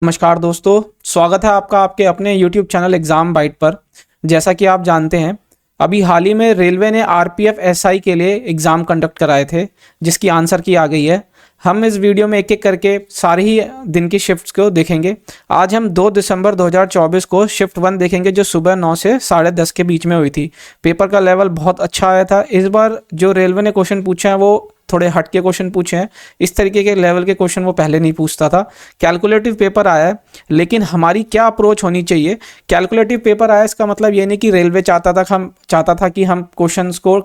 नमस्कार दोस्तों, स्वागत है आपका आपके अपने YouTube चैनल एग्ज़ाम बाइट पर। जैसा कि आप जानते हैं, अभी हाल ही में रेलवे ने आरपीएफ एसआई के लिए एग्ज़ाम कंडक्ट कराए थे, जिसकी आंसर की आ गई है। हम इस वीडियो में एक एक करके सारी ही दिन की शिफ्ट्स को देखेंगे। आज हम 2 दिसंबर 2024 को शिफ्ट 1 देखेंगे, जो सुबह 9 से 10:30 के बीच में हुई थी। पेपर का लेवल बहुत अच्छा आया था। इस बार जो रेलवे ने क्वेश्चन पूछे हैं वो थोड़े हट के क्वेश्चन पूछे हैं। इस तरीके के लेवल के क्वेश्चन वो पहले नहीं पूछता था। कैलकुलेटिव पेपर आया है, लेकिन हमारी क्या अप्रोच होनी चाहिए। कैलकुलेटिव पेपर आया, इसका मतलब ये नहीं कि रेलवे चाहता था कि हम क्वेश्चंस को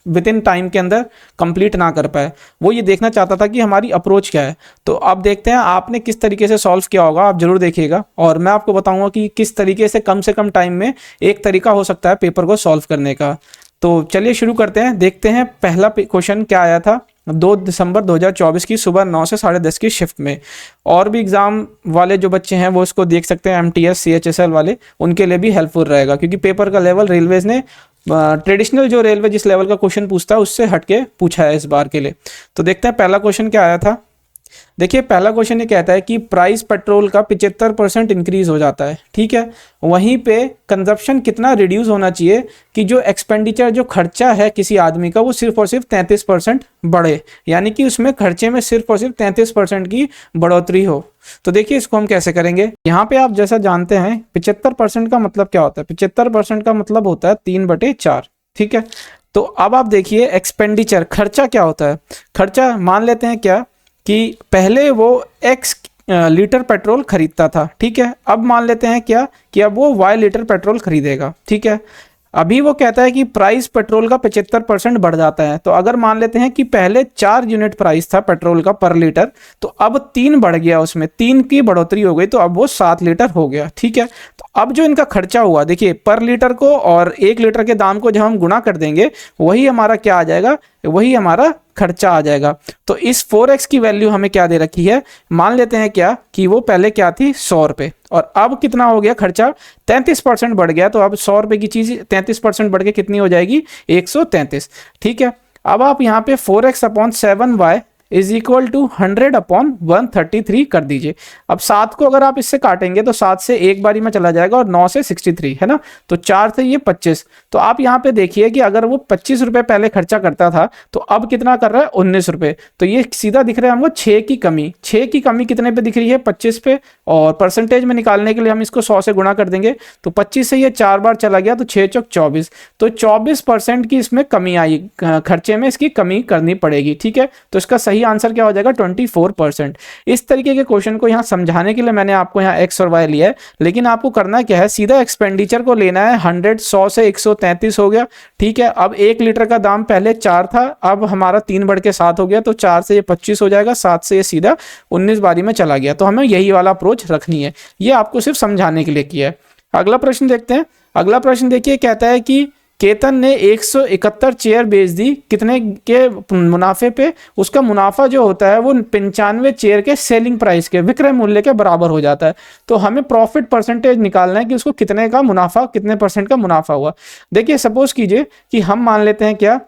विद इन टाइम के अंदर कंप्लीट ना कर पाए। वो ये देखना चाहता था कि हमारी अप्रोच क्या है। तो अब देखते हैं आपने किस तरीके से सॉल्व किया होगा। आप जरूर देखिएगा और मैं आपको बताऊंगा कि किस तरीके से कम टाइम में एक तरीका हो सकता है पेपर को सॉल्व करने का। तो चलिए शुरू करते हैं। देखते हैं पहला क्वेश्चन क्या आया था 2 दिसंबर 2024 की सुबह 9 से 10:30 की शिफ्ट में। और भी एग्जाम वाले जो बच्चे हैं वो इसको देख सकते हैं, एमटीएस सीएचएसएल वाले, उनके लिए भी हेल्पफुल रहेगा, क्योंकि पेपर का लेवल रेलवेज ने ट्रेडिशनल जो रेलवे जिस लेवल का क्वेश्चन पूछता है उससे हटके पूछा है इस बार के लिए। तो देखते हैं पहला क्वेश्चन क्या आया था। देखिए पहला क्वेश्चन ये कहता है कि प्राइस पेट्रोल का 75% इंक्रीज हो जाता है, ठीक है। वहीं पे कंजप्शन कितना रिड्यूस होना चाहिए कि जो एक्सपेंडिचर, जो खर्चा है किसी आदमी का, वो सिर्फ और सिर्फ 33% बढ़े, यानी कि उसमें खर्चे में सिर्फ और सिर्फ 33% की बढ़ोतरी हो। तो देखिए इसको हम कैसे करेंगे। यहाँ पे आप जैसा जानते हैं 75% का मतलब क्या होता है। 75% का मतलब होता है 3/4, ठीक है। तो अब आप देखिए एक्सपेंडिचर, खर्चा क्या होता है। खर्चा मान लेते हैं क्या कि पहले वो x लीटर पेट्रोल खरीदता था, ठीक है। अब मान लेते हैं क्या कि अब वो y लीटर पेट्रोल खरीदेगा, ठीक है। अभी वो कहता है कि प्राइस पेट्रोल का 75% बढ़ जाता है। तो अगर मान लेते हैं कि पहले 4 यूनिट प्राइस था पेट्रोल का पर लीटर, तो अब 3 बढ़ गया, उसमें 3 की बढ़ोतरी हो गई, तो अब वो 7 लीटर हो गया, ठीक है। तो अब जो इनका खर्चा हुआ, देखिए पर लीटर को और 1 लीटर के दाम को जब हम गुणा कर देंगे, वही हमारा क्या आ जाएगा, वही हमारा खर्चा आ जाएगा। तो इस 4x की वैल्यू हमें क्या दे रखी है, मान लेते हैं क्या कि वो पहले क्या थी 100 रुपये, और अब कितना हो गया खर्चा, 33% बढ़ गया। तो अब 100 रुपये की चीज 33% बढ़ के कितनी हो जाएगी, 133, ठीक है। अब आप यहाँ पे 4x/7y इज इक्वल टू 100/133 कर दीजिए। अब 7 को अगर आप इससे काटेंगे तो 7 से एक बारी में चला जाएगा और 9 से 63 है ना, तो 4 से ये 25। तो आप यहाँ पे देखिए कि अगर वो 25 रुपए पहले खर्चा करता था तो अब कितना कर रहा है, 19 रुपए। तो ये सीधा दिख रहा है हमको 6 की कमी। 6 की कमी कितने पे दिख रही है, 25 पे। और परसेंटेज में निकालने के लिए हम इसको 100 से गुणा कर देंगे, तो 25 से ये 4 बार चला गया, तो 6 चौक 24। तो 24% की इसमें कमी आई, खर्चे में इसकी कमी करनी पड़ेगी, ठीक है। तो इसका सही आंसर क्या हो जाएगा, 24%। इस तरीके के क्वेश्चन को यहाँ समझाने के लिए मैंने आपको यहाँ x और y लिया है, लेकिन आपको करना क्या है, सीधा एक्सपेंडिचर को लेना है। 100 से 133 हो गया, ठीक है। अब 1 लीटर का दाम पहले 4 था, अब हमारा 3 बढ़ के 7 हो गया, तो 4 से ये 25 हो जाएगा, 7 से ये सीधा 19 बारी में चला गया। तो हमें यही वाला अप्रोच रखनी है, ये आपको सिर्फ समझाने के लिए किया है। अगला प्रश्न देखते हैं। अगला प्रश्न देखिए, कहता है कि केतन ने 171 चेयर बेच दी, कितने के मुनाफे पे। उसका मुनाफा जो होता है वो 95 चेयर के सेलिंग प्राइस के, विक्रय मूल्य के बराबर हो जाता है। तो हमें प्रॉफिट परसेंटेज निकालना है कि उसको कितने का मुनाफा, कितने % का मुनाफा हुआ। देखिए सपोज कीजिए कि हम मान लेते हैं क्या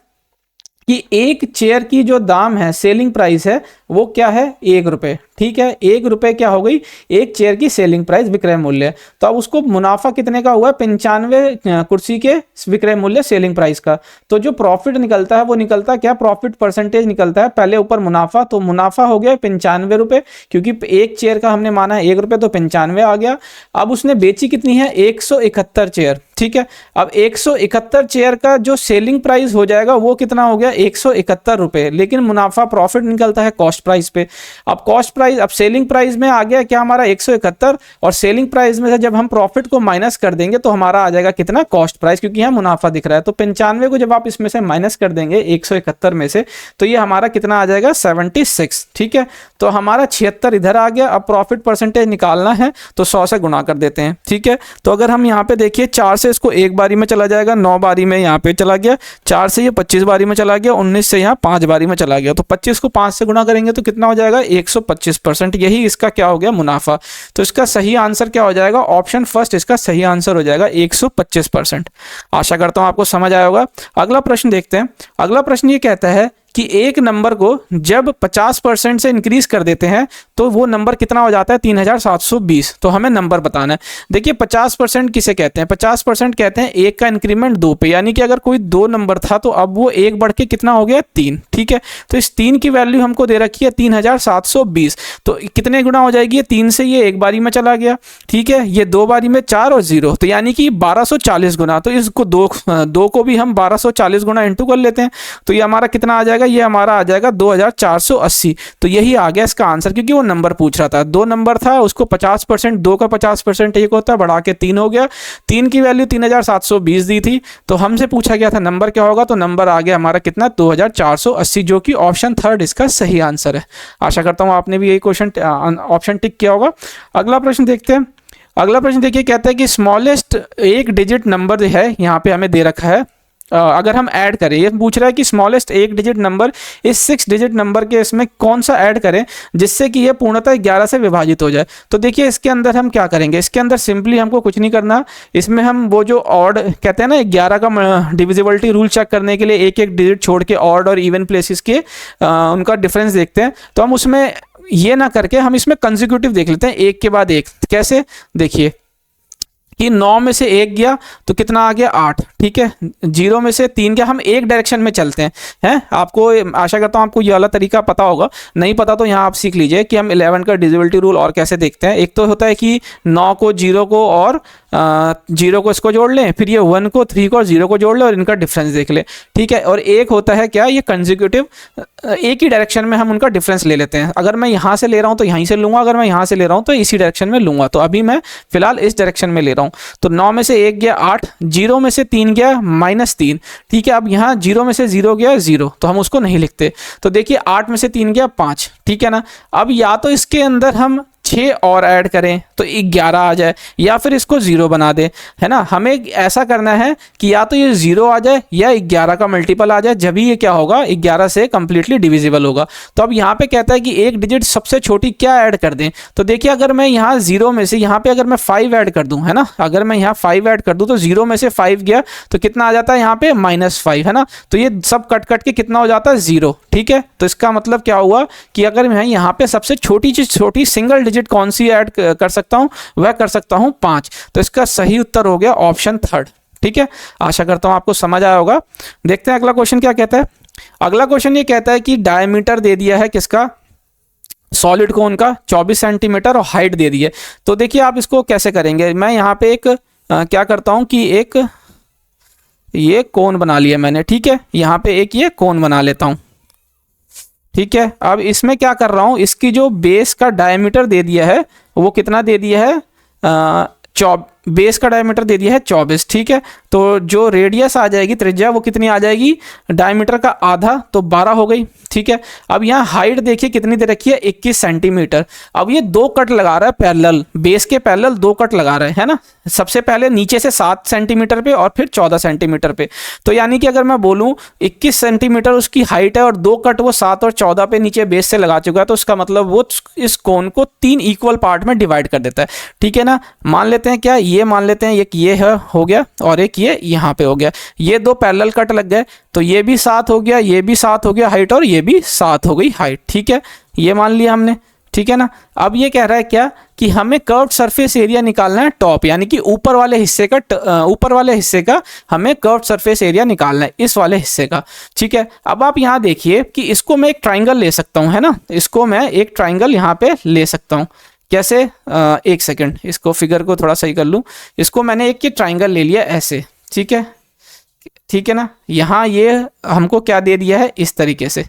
कि एक चेयर की जो दाम है, सेलिंग प्राइस है, वो क्या है, 1 रुपये, ठीक है। 1 रुपये क्या हो गई, एक चेयर की सेलिंग प्राइस, विक्रय मूल्य। तो अब उसको मुनाफा कितने का हुआ, 95 कुर्सी के विक्रय मूल्य सेलिंग प्राइस का। तो जो प्रॉफिट निकलता है वो निकलता क्या, प्रॉफिट परसेंटेज निकलता है, पहले ऊपर मुनाफा, तो मुनाफा हो गया 95 रुपये, क्योंकि एक चेयर का हमने माना है 1 रुपये, तो 95 आ गया। अब उसने बेची कितनी है, 171 चेयर, ठीक है। अब 171 चेयर का जो सेलिंग प्राइस हो जाएगा वो कितना हो गया, 171 रुपये, लेकिन मुनाफा प्रॉफिट निकलता है कॉस्ट प्राइस पे। अब कॉस्ट प्राइस, अब सेलिंग प्राइस में आ गया क्या हमारा 171, और सेलिंग प्राइस में से जब हम प्रॉफिट को माइनस कर देंगे तो हमारा आ जाएगा कितना, कॉस्ट प्राइस, क्योंकि यहाँ मुनाफा दिख रहा है। तो 95 को जब आप इसमें से माइनस कर देंगे 171 में से, तो ये हमारा कितना आ जाएगा, 76, ठीक है। तो हमारा 76 इधर आ गया। अब प्रॉफिट परसेंटेज निकालना है तो 100 से गुणा कर देते हैं, ठीक है। तो अगर हम यहाँ पे देखिए 4 से इसको एक बारी में चला जाएगा, 9 बारी में यहाँ पे चला गया, 4 से ये 25 बारी में चला गया, 19 से यहाँ 5 बारी में चला गया। तो 25 को 5 से गुणा करेंगे तो कितना हो जाएगा, 125%। यही इसका क्या हो गया, मुनाफा। तो इसका सही आंसर क्या हो जाएगा, ऑप्शन फर्स्ट इसका सही आंसर हो जाएगा 125%। आशा करता हूं आपको समझ आया होगा। अगला प्रश्न देखते हैं। अगला प्रश्न ये कहता है कि एक नंबर को जब 50% से इंक्रीज कर देते हैं तो वो नंबर कितना हो जाता है, 3720। तो हमें नंबर बताना है। देखिए 50% किसे कहते हैं, 50% कहते हैं एक का इंक्रीमेंट 2 पे, यानी कि अगर कोई 2 नंबर था तो अब वो एक बढ़ के कितना हो गया, 3। ठीक है, तो इस 3 की वैल्यू हमको दे रखी है 3720। तो कितने गुना हो जाएगी, 3 से ये एक बारी में चला गया। ठीक है, ये 2 बारी में 4 और 0, तो यानी कि 1240 गुना। तो इसको दो को भी हम 1240 गुना इंटू कर लेते हैं, तो ये हमारा कितना आ जाएगा, ये हमारा आ जाएगा 2480। तो यही आ गया इसका आंसर, क्योंकि वो नंबर पूछ रहा था, 2 नंबर था, उसको 50%, 2 का 50% एक होता है, बढ़ा के 3 हो गया। 3 की वैल्यू 3720 दी थी, तो हमसे पूछा गया था नंबर क्या होगा, तो नंबर आ गया हमारा कितना, 2480, जो कि ऑप्शन 3 इसका सही आंसर है। आशा करता हूं आपने भी यही क्वेश्चन ऑप्शन टिक किया होगा। अगला प्रश्न देखते हैं। अगला प्रश्न देखिए, कहता है कि स्मॉलेस्ट एक डिजिट नंबर है, यहाँ पे हमें दे रखा है, अगर हम ऐड करें, ये पूछ रहा है कि स्मॉलेस्ट एक डिजिट नंबर इस 6 डिजिट नंबर के इसमें कौन सा ऐड करें जिससे कि ये पूर्णतः 11 से विभाजित हो जाए। तो देखिए इसके अंदर हम क्या करेंगे, इसके अंदर सिंपली हमको कुछ नहीं करना, इसमें हम वो जो ऑड कहते हैं ना, 11 का डिविजिबिलिटी रूल चेक करने के लिए एक एक डिजिट छोड़ के ऑड और इवन प्लेसेस के उनका डिफरेंस देखते हैं। तो हम उसमें ये ना करके हम इसमें कंसेक्यूटिव देख लेते हैं, एक के बाद एक। कैसे, देखिए कि 9 में से 1 गया तो कितना आ गया, 8। ठीक है, 0 में से 3 गया, हम एक डायरेक्शन में चलते हैं। आपको आशा करता हूं आपको ये वाला तरीका पता होगा, नहीं पता तो यहाँ आप सीख लीजिए कि हम 11 का डिविजिबिलिटी रूल और कैसे देखते हैं। एक तो होता है कि 9 को 0 को और 0 को इसको जोड़ लें, फिर ये 1 को 3 को और 0 को जोड़ लें और इनका डिफरेंस देख लें। ठीक है, और एक होता है क्या, ये कंसेक्यूटिव, एक ही डायरेक्शन में हम उनका डिफरेंस ले लेते हैं। अगर मैं यहाँ से ले रहा हूँ तो यहीं से लूंगा, अगर मैं यहाँ से ले रहा हूँ तो इसी डायरेक्शन में लूंगा। तो अभी मैं फिलहाल इस डायरेक्शन में ले रहा हूँ। तो 9 में से 1 गया 8, 0 में से 3 गया -3। ठीक है, अब यहाँ 0 में से 0 गया 0, तो हम उसको नहीं लिखते। तो देखिए 8 में से 3 गया 5। ठीक है ना, अब या तो इसके अंदर हम 6 और ऐड करें तो 11 आ जाए, या फिर इसको 0 बना दें, है ना। हमें ऐसा करना है कि या तो ये 0 आ जाए या 11 का मल्टीपल आ जाए, जब ही ये क्या होगा, 11 से कंप्लीटली डिविजिबल होगा। तो अब यहाँ पे कहता है कि एक डिजिट सबसे छोटी क्या ऐड कर दें। तो देखिए अगर मैं यहाँ 0 में से यहाँ पे अगर मैं 5 ऐड कर दूं, है ना, अगर मैं यहाँ 5 ऐड कर दूं तो 0 में से 5 गया तो कितना आ जाता है यहाँ पे -5, है ना। तो ये सब कट कट के कितना हो जाता है, 0। ठीक है, तो इसका मतलब क्या हुआ कि अगर मैं यहाँ पे सबसे छोटी सिंगल डिजिट कौन सी ऐड कर सकता हूं, वह कर सकता हूं 5। तो इसका सही उत्तर हो गया ऑप्शन 3। ठीक है, आशा करता हूं आपको समझ आया होगा। देखते हैं अगला क्वेश्चन क्या कहता है। अगला क्वेश्चन ये कहता है कि डायमीटर दे दिया है किसका, सॉलिड कोन का 24 सेंटीमीटर और हाइट दे दी है। तो देखिए आप इसको कैसे करेंगे, मैं यहाँ पे एक क्या करता हूं कि एक ये कोन बना लिया मैंने। ठीक है, यहाँ पे एक ये कोन बना लेता हूं। ठीक है, अब इसमें क्या कर रहा हूं, इसकी जो बेस का डायमीटर दे दिया है वो कितना दे दिया है, बेस का डायमीटर दे दिया है 24। ठीक है, तो जो रेडियस आ जाएगी, त्रिज्या, वो कितनी आ जाएगी, डायमीटर का आधा, तो 12 हो गई। ठीक है, अब यहाँ हाइट देखिए कितनी दे रखी है, 21 सेंटीमीटर। अब ये 2 कट लगा रहा है पैरेलल, बेस के पैरेलल 2 कट लगा रहे हैं ना, सबसे पहले नीचे से 7 सेंटीमीटर पे और फिर 14 सेंटीमीटर पे। तो यानी कि अगर मैं बोलूँ 21 सेंटीमीटर उसकी हाइट है और 2 कट वो 7 और 14 पे नीचे बेस से लगा चुका है, तो उसका मतलब वो इस कोन को 3 इक्वल पार्ट में डिवाइड कर देता है। ठीक है ना, मान लेते हैं क्या, ये मान लेते हैं, एक ये है हो गया और एक ये यहाँ पे हो गया, ये 2 पैरेलल कट लग गए, तो ये भी 7 हो गया, ये भी 7 हो गया हाइट, और ये भी 7 हो गई हाइट। ठीक है, ये मान लिया हमने। ठीक है ना, अब ये कह रहा है क्या कि हमें कर्व्ड सरफेस एरिया निकालना है टॉप, यानी कि ऊपर वाले हिस्से का हमें कर्व्ड सरफेस एरिया निकालना है, इस वाले हिस्से का। ठीक है, अब आप यहाँ देखिए कि इसको मैं एक ट्राइंगल ले सकता हूँ, है ना, इसको मैं एक ट्राइंगल यहाँ पे ले सकता हूँ। कैसे, एक सेकंड, इसको फिगर को थोड़ा सही कर लूँ। इसको मैंने एक ट्राइंगल ले लिया ऐसे। ठीक है, ठीक है ना, यहाँ ये हमको क्या दे दिया है, इस तरीके से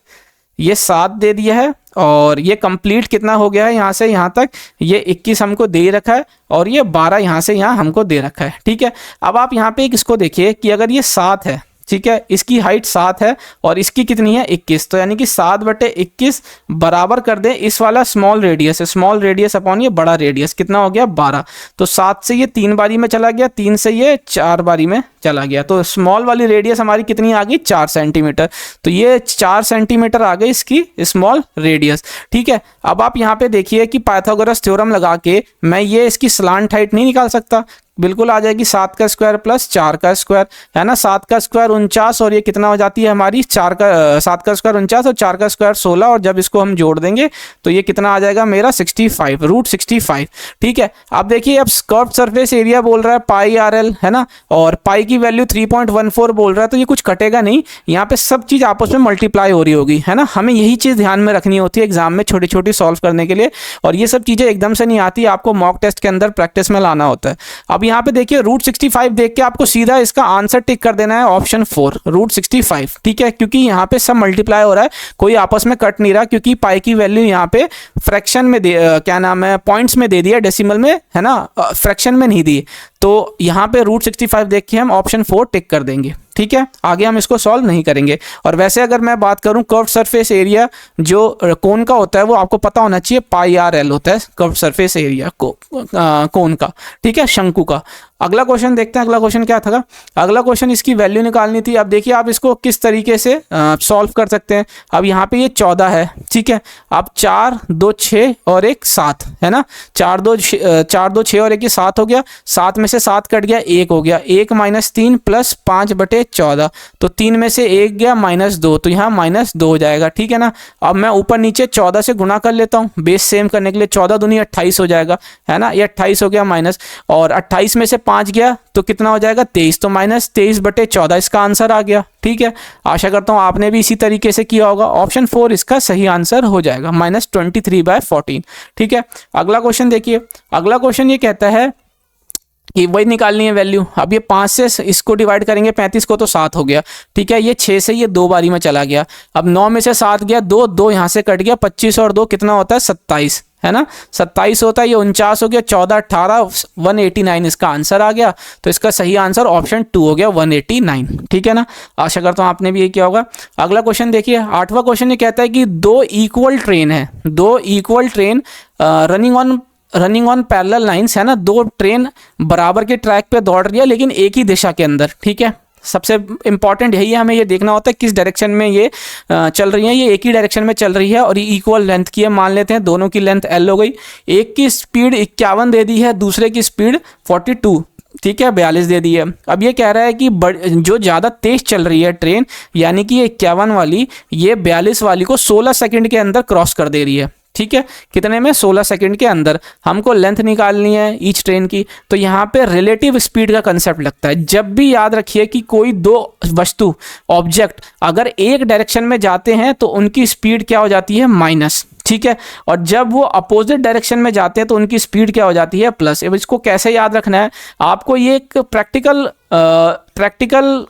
ये 7 दे दिया है, और ये कंप्लीट कितना हो गया है, यहाँ से यहाँ तक ये 21 हमको दे रखा है, और ये 12 यहाँ से यहाँ हमको दे रखा है। ठीक है, अब आप यहाँ पे इसको देखिए कि अगर ये 7 है, ठीक है, इसकी हाइट 7 है और इसकी कितनी है 21, तो यानी कि 7/21 बराबर कर दें इस वाला स्मॉल रेडियस है, स्मॉल रेडियस अपॉन ये बड़ा रेडियस, कितना हो गया 12। तो 7 से ये 3 बारी में चला गया, 3 से ये 4 बारी में चला गया, तो स्मॉल वाली रेडियस हमारी कितनी आ गई 4 सेंटीमीटर। तो ये 4 सेंटीमीटर आ गई इसकी स्मॉल रेडियस। ठीक है, अब आप यहाँ पे देखिए कि पाइथागोरस थ्योरम लगा के मैं ये इसकी स्लांट हाइट नहीं निकाल सकता। बिल्कुल आ जाएगी 7 का स्क्वायर प्लस 4 का स्क्वायर, है ना। 7 का स्क्वायर 49 और ये कितना हो जाती है हमारी 7 का स्क्वायर 49 और 4 का स्क्वायर 16, और जब इसको हम जोड़ देंगे तो ये कितना आ जाएगा मेरा 65 रूट 65। ठीक है, अब देखिए अब कर्व सरफेस एरिया बोल रहा है पाई आर एल, है ना, और पाई की वैल्यू 3.14 बोल रहा है, तो ये कुछ कटेगा नहीं, यहाँ पे सब चीज आपस में मल्टीप्लाई हो रही होगी, है ना। हमें यही चीज ध्यान में रखनी होती है एग्जाम में छोटी छोटी सॉल्व करने के लिए, और ये सब चीजें एकदम से नहीं आती, आपको मॉक टेस्ट के अंदर प्रैक्टिस में लाना होता है। अब यहाँ पे देखिए रूट 65 देख के आपको सीधा इसका आंसर टिक कर देना है ऑप्शन 4 रूट 65। ठीक है, क्योंकि यहाँ पे सब मल्टीप्लाई हो रहा है, कोई आपस में कट नहीं रहा, क्योंकि पाई की वैल्यू यहाँ पे फ्रैक्शन में क्या नाम है पॉइंट्स में दे दिया, डेसिमल में, है ना, फ्रैक्शन में नहीं दी, तो यहाँ पे रूट 65 देख के हम ऑप्शन 4 टिक कर देंगे। ठीक है, आगे हम इसको सॉल्व नहीं करेंगे। और वैसे अगर मैं बात करूं कर्व सरफेस एरिया जो कोन का होता है वो आपको पता होना चाहिए पाई आर एल होता है कर्व सरफेस एरिया कोन का, ठीक है, शंकु का। अगला क्वेश्चन देखते हैं, अगला क्वेश्चन क्या था। अगला क्वेश्चन इसकी वैल्यू निकालनी थी। अब देखिए आप इसको किस तरीके से सॉल्व कर सकते हैं। अब यहाँ पे ये 14 है, ठीक है, अब 4 2 6 और 1 7, है ना, 4 2 6 और 1 ये 7 हो गया, 7 में से 7 कट गया 1 हो गया, 1 माइनस 3 प्लस 5/14, तो 3 में से 1 गया -2, तो यहाँ -2 हो जाएगा। ठीक है ना, अब मैं ऊपर नीचे 14 से गुना कर लेता हूँ बेस सेम करने के लिए, 14 दूनी 28 हो जाएगा, है ना, ये 28 हो गया माइनस, और 28 में से 5 गया तो कितना हो जाएगा 23, तो -23/14 इसका आंसर आ गया। ठीक है, आशा करता हूं आपने भी इसी तरीके से किया होगा। ऑप्शन 4 इसका सही आंसर हो जाएगा, -23/14। ठीक है, अगला क्वेश्चन देखिए। अगला क्वेश्चन ये कहता है कि वही निकालनी है वैल्यू। अब ये 5 से इसको डिवाइड करेंगे 35 को तो 7 हो गया, ठीक है, ये 6 से ये 2 बारी में चला गया, अब 9 में से 7 गया 2 यहाँ से कट गया, 25 और 2 कितना होता है 27, है ना, 27 होता है, ये 49 हो गया, 14 18 189 इसका आंसर आ गया। तो इसका सही आंसर ऑप्शन 2 हो गया 189। ठीक है ना, आशा करता हूँ आपने भी ये किया होगा। अगला क्वेश्चन देखिए, 8वां क्वेश्चन ये कहता है कि 2 इक्वल ट्रेन है, 2 equal train running on parallel lines, है ना, 2 ट्रेन बराबर के ट्रैक पे दौड़ रही है लेकिन एक ही दिशा के अंदर। ठीक है, सबसे इंपॉर्टेंट यही है, हमें ये देखना होता है किस डायरेक्शन में ये चल रही है। ये एक ही डायरेक्शन में चल रही है और ये इक्वल लेंथ की है, मान लेते हैं दोनों की लेंथ L हो गई। एक की स्पीड 51 दे दी है, दूसरे की स्पीड 42, ठीक है, 42 दे दी है। अब ये कह रहा है कि जो ज़्यादा तेज चल रही है ट्रेन, यानी कि ये 51 वाली ये 42 वाली को 16 सेकंड के अंदर क्रॉस कर दे रही है। ठीक है, कितने में 16 सेकंड के अंदर। हमको लेंथ निकालनी है ईच ट्रेन की, तो यहाँ पे रिलेटिव स्पीड का कंसेप्ट लगता है। जब भी याद रखिए कि कोई दो वस्तु ऑब्जेक्ट अगर एक डायरेक्शन में जाते हैं तो उनकी स्पीड क्या हो जाती है माइनस, ठीक है, और जब वो अपोजिट डायरेक्शन में जाते हैं तो उनकी स्पीड क्या हो जाती है प्लस। अब इसको कैसे याद रखना है आपको, ये एक प्रैक्टिकल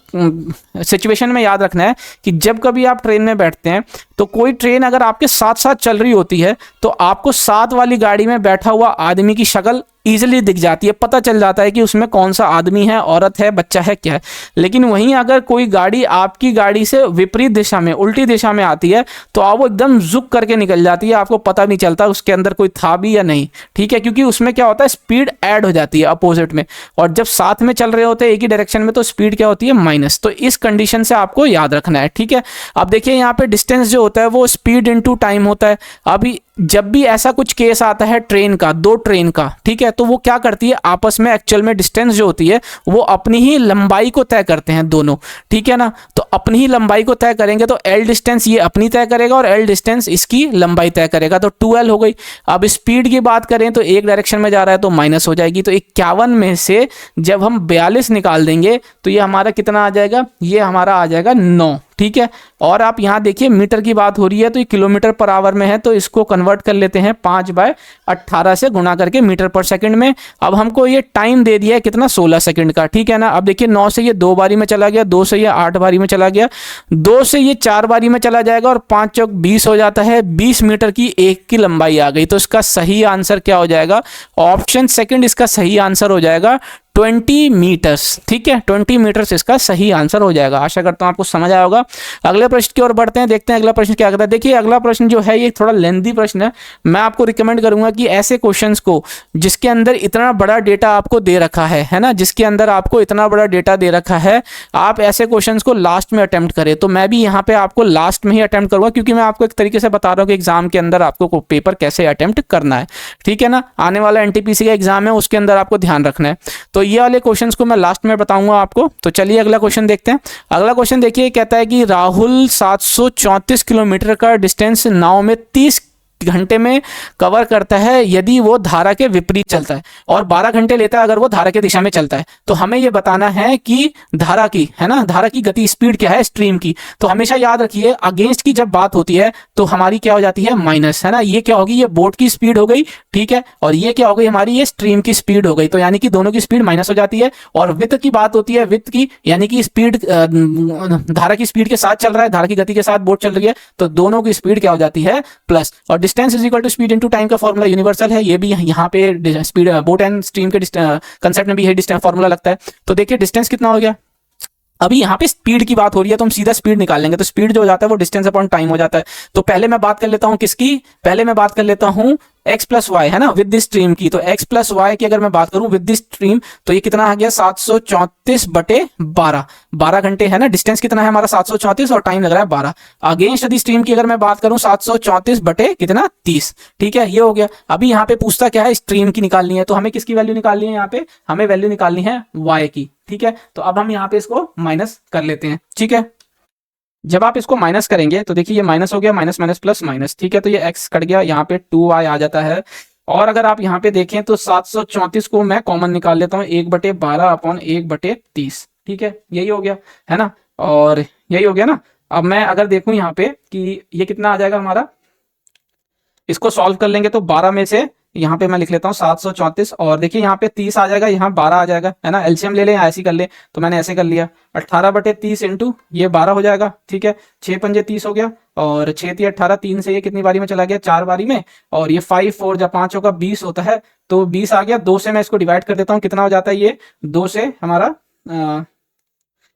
सिचुएशन में याद रखना है कि जब कभी आप ट्रेन में बैठते हैं तो कोई ट्रेन अगर आपके साथ साथ चल रही होती है तो आपको साथ वाली गाड़ी में बैठा हुआ आदमी की शक्ल ईजिली दिख जाती है, पता चल जाता है कि उसमें कौन सा आदमी है, औरत है, बच्चा है, क्या है। लेकिन वहीं अगर कोई गाड़ी आपकी गाड़ी से विपरीत दिशा में, उल्टी दिशा में आती है तो आप वो एकदम जुक करके निकल जाती है, आपको पता नहीं चलता उसके अंदर कोई था भी या नहीं। ठीक है, क्योंकि उसमें क्या होता है स्पीड ऐड हो जाती है अपोजिट में, और जब साथ में चल रहे होते हैं एक ही डायरेक्शन में तो स्पीड क्या होती है माइनस। तो इस कंडीशन से आपको याद रखना है। ठीक है, अब देखिए यहाँ पे डिस्टेंस जो होता है वो स्पीड इनटू टाइम होता है। अभी जब भी ऐसा कुछ केस आता है ट्रेन का, दो ट्रेन का, ठीक है, तो वो क्या करती है आपस में एक्चुअल में डिस्टेंस जो होती है वो अपनी ही लंबाई को तय करते हैं दोनों। ठीक है ना, तो अपनी ही लंबाई को तय करेंगे तो L डिस्टेंस ये अपनी तय करेगा और L डिस्टेंस इसकी लंबाई तय करेगा, तो 2L हो गई। अब स्पीड की बात करें तो एक डायरेक्शन में जा रहा है तो माइनस हो जाएगी, तो 51 में से जब हम 42 निकाल देंगे तो ये हमारा कितना आ जाएगा, ये हमारा आ जाएगा 9। ठीक है, और आप यहाँ देखिए मीटर की बात हो रही है तो ये किलोमीटर पर आवर में है, तो इसको कन्वर्ट कर लेते हैं 5/18 से गुणा करके मीटर पर सेकंड में। अब हमको ये टाइम दे दिया है कितना 16 सेकंड का। ठीक है ना, अब देखिए 9 से ये 2 बारी में चला गया, 2 से ये 8 बारी में चला गया, 2 से ये 4 बारी में चला जाएगा और 5 चौक 20 हो जाता है, 20 मीटर की एक की लंबाई आ गई। तो इसका सही आंसर क्या हो जाएगा, ऑप्शन सेकंड इसका सही आंसर हो जाएगा 20 मीटर्स। ठीक है, 20 मीटर्स इसका सही आंसर हो जाएगा। आशा करता हूं आपको समझ आया होगा। अगले प्रश्न की ओर बढ़ते हैं, देखते हैं अगला प्रश्न क्या कहता है। देखिए अगला प्रश्न जो है ये थोड़ा लेंथी प्रश्न है, मैं आपको रिकमेंड करूंगा कि ऐसे क्वेश्चंस को जिसके अंदर इतना बड़ा डेटा आपको दे रखा है ना, जिसके अंदर आपको इतना बड़ा डेटा दे रखा है, आप ऐसे क्वेश्चंस को लास्ट में अटेम्प्ट करें। तो मैं भी यहाँ पे आपको लास्ट में ही अटेम्प्ट करूंगा, क्योंकि मैं आपको एक तरीके से बता रहा हूँ कि एग्जाम के अंदर आपको पेपर कैसे अटेम्प्ट करना है। ठीक है ना, आने वाला NTPC का एग्जाम है उसके अंदर आपको ध्यान रखना है। तो ये वाले क्वेश्चंस को मैं लास्ट में बताऊंगा आपको। तो चलिए अगला क्वेश्चन देखते हैं। अगला क्वेश्चन देखिए, कहता है कि राहुल 734 किलोमीटर का डिस्टेंस नाव में 30 घंटे में कवर करता है यदि वो धारा के विपरीत चलता है, और 12 घंटे लेता है अगर वो धारा के दिशा में चलता है। तो हमें ये बताना है कि धारा की, है ना, धारा की गति स्पीड क्या है स्ट्रीम की। तो हमेशा याद रखिए अगेंस्ट की जब बात होती है तो हमारी क्या हो जाती है, माइनस, है ना। ये क्या होगी, ये बोट की स्पीड हो गई, ठीक है, और ये क्या हो गई हमारी, ये स्ट्रीम की स्पीड हो गई। तो यानी कि दोनों की स्पीड माइनस हो जाती है। और वित्त की बात होती है, वित्त की यानी कि स्पीड धारा की स्पीड के साथ चल रहा है, धारा की गति के साथ बोट चल रही है, तो दोनों की स्पीड क्या हो जाती है, प्लस। और distance is equal to speed into time का फॉर्मूला यूनिवर्सल है, ये भी यहाँ पे स्पीड बोट एंड स्ट्रीम के कंसेप्ट में भी है डिस्टेंस फॉर्मूला लगता है। तो देखिए डिस्टेंस कितना हो गया, अभी यहाँ पे स्पीड की बात हो रही है तो हम सीधा स्पीड निकाल लेंगे। तो स्पीड जो हो जाता है वो डिस्टेंस अपॉन टाइम हो जाता है। तो पहले मैं बात कर लेता हूँ किसकी, पहले मैं बात कर लेता हूँ x प्लस वाई, है ना, विद दिस स्ट्रीम की। तो x प्लस वाई की अगर मैं बात करूं विद दिस स्ट्रीम तो ये कितना आ गया, 734/12, 12 घंटे, है ना। डिस्टेंस कितना है हमारा 734 और टाइम लग रहा है 12। अगेंस्ट दी स्ट्रीम की अगर मैं बात करूं 734/30, ठीक है, ये हो गया। अभी यहाँ पे पूछता क्या है, स्ट्रीम की निकालनी है। तो हमें किसकी वैल्यू निकालनी है, यहाँ पे हमें वैल्यू निकालनी है y की, ठीक है। तो अब हम यहाँ पे इसको माइनस कर लेते हैं, ठीक है। जब आप इसको माइनस करेंगे तो देखिए ये माइनस हो गया, माइनस माइनस प्लस माइनस, ठीक है। तो ये x कट गया, यहाँ पे 2y आ जाता है। और अगर आप यहाँ पे देखें तो 734 को मैं कॉमन निकाल लेता हूँ, 1/12/1/30, ठीक है, यही हो गया, है ना। और यही हो गया ना। अब मैं अगर देखूं यहाँ पे कि ये कितना आ जाएगा हमारा, इसको सॉल्व कर लेंगे तो 12 में से यहाँ पे मैं लिख लेता हूँ 734, और देखिए यहाँ पे 30 आ जाएगा, यहाँ 12 आ जाएगा, है ना। एलसीएम ले लें, ऐसे ही कर ले, तो मैंने ऐसे कर लिया। 18/30 इंटू ये 12 हो जाएगा, ठीक है। 6 पंजे 30 हो गया, और 6 3 18, 3 से ये कितनी बारी में चला गया, 4 बारी में। और ये 5 4 जब 5 होगा 20 होता है, तो 20 आ गया। 2 से मैं इसको डिवाइड कर देता हूँ, कितना हो जाता है ये 2 से हमारा।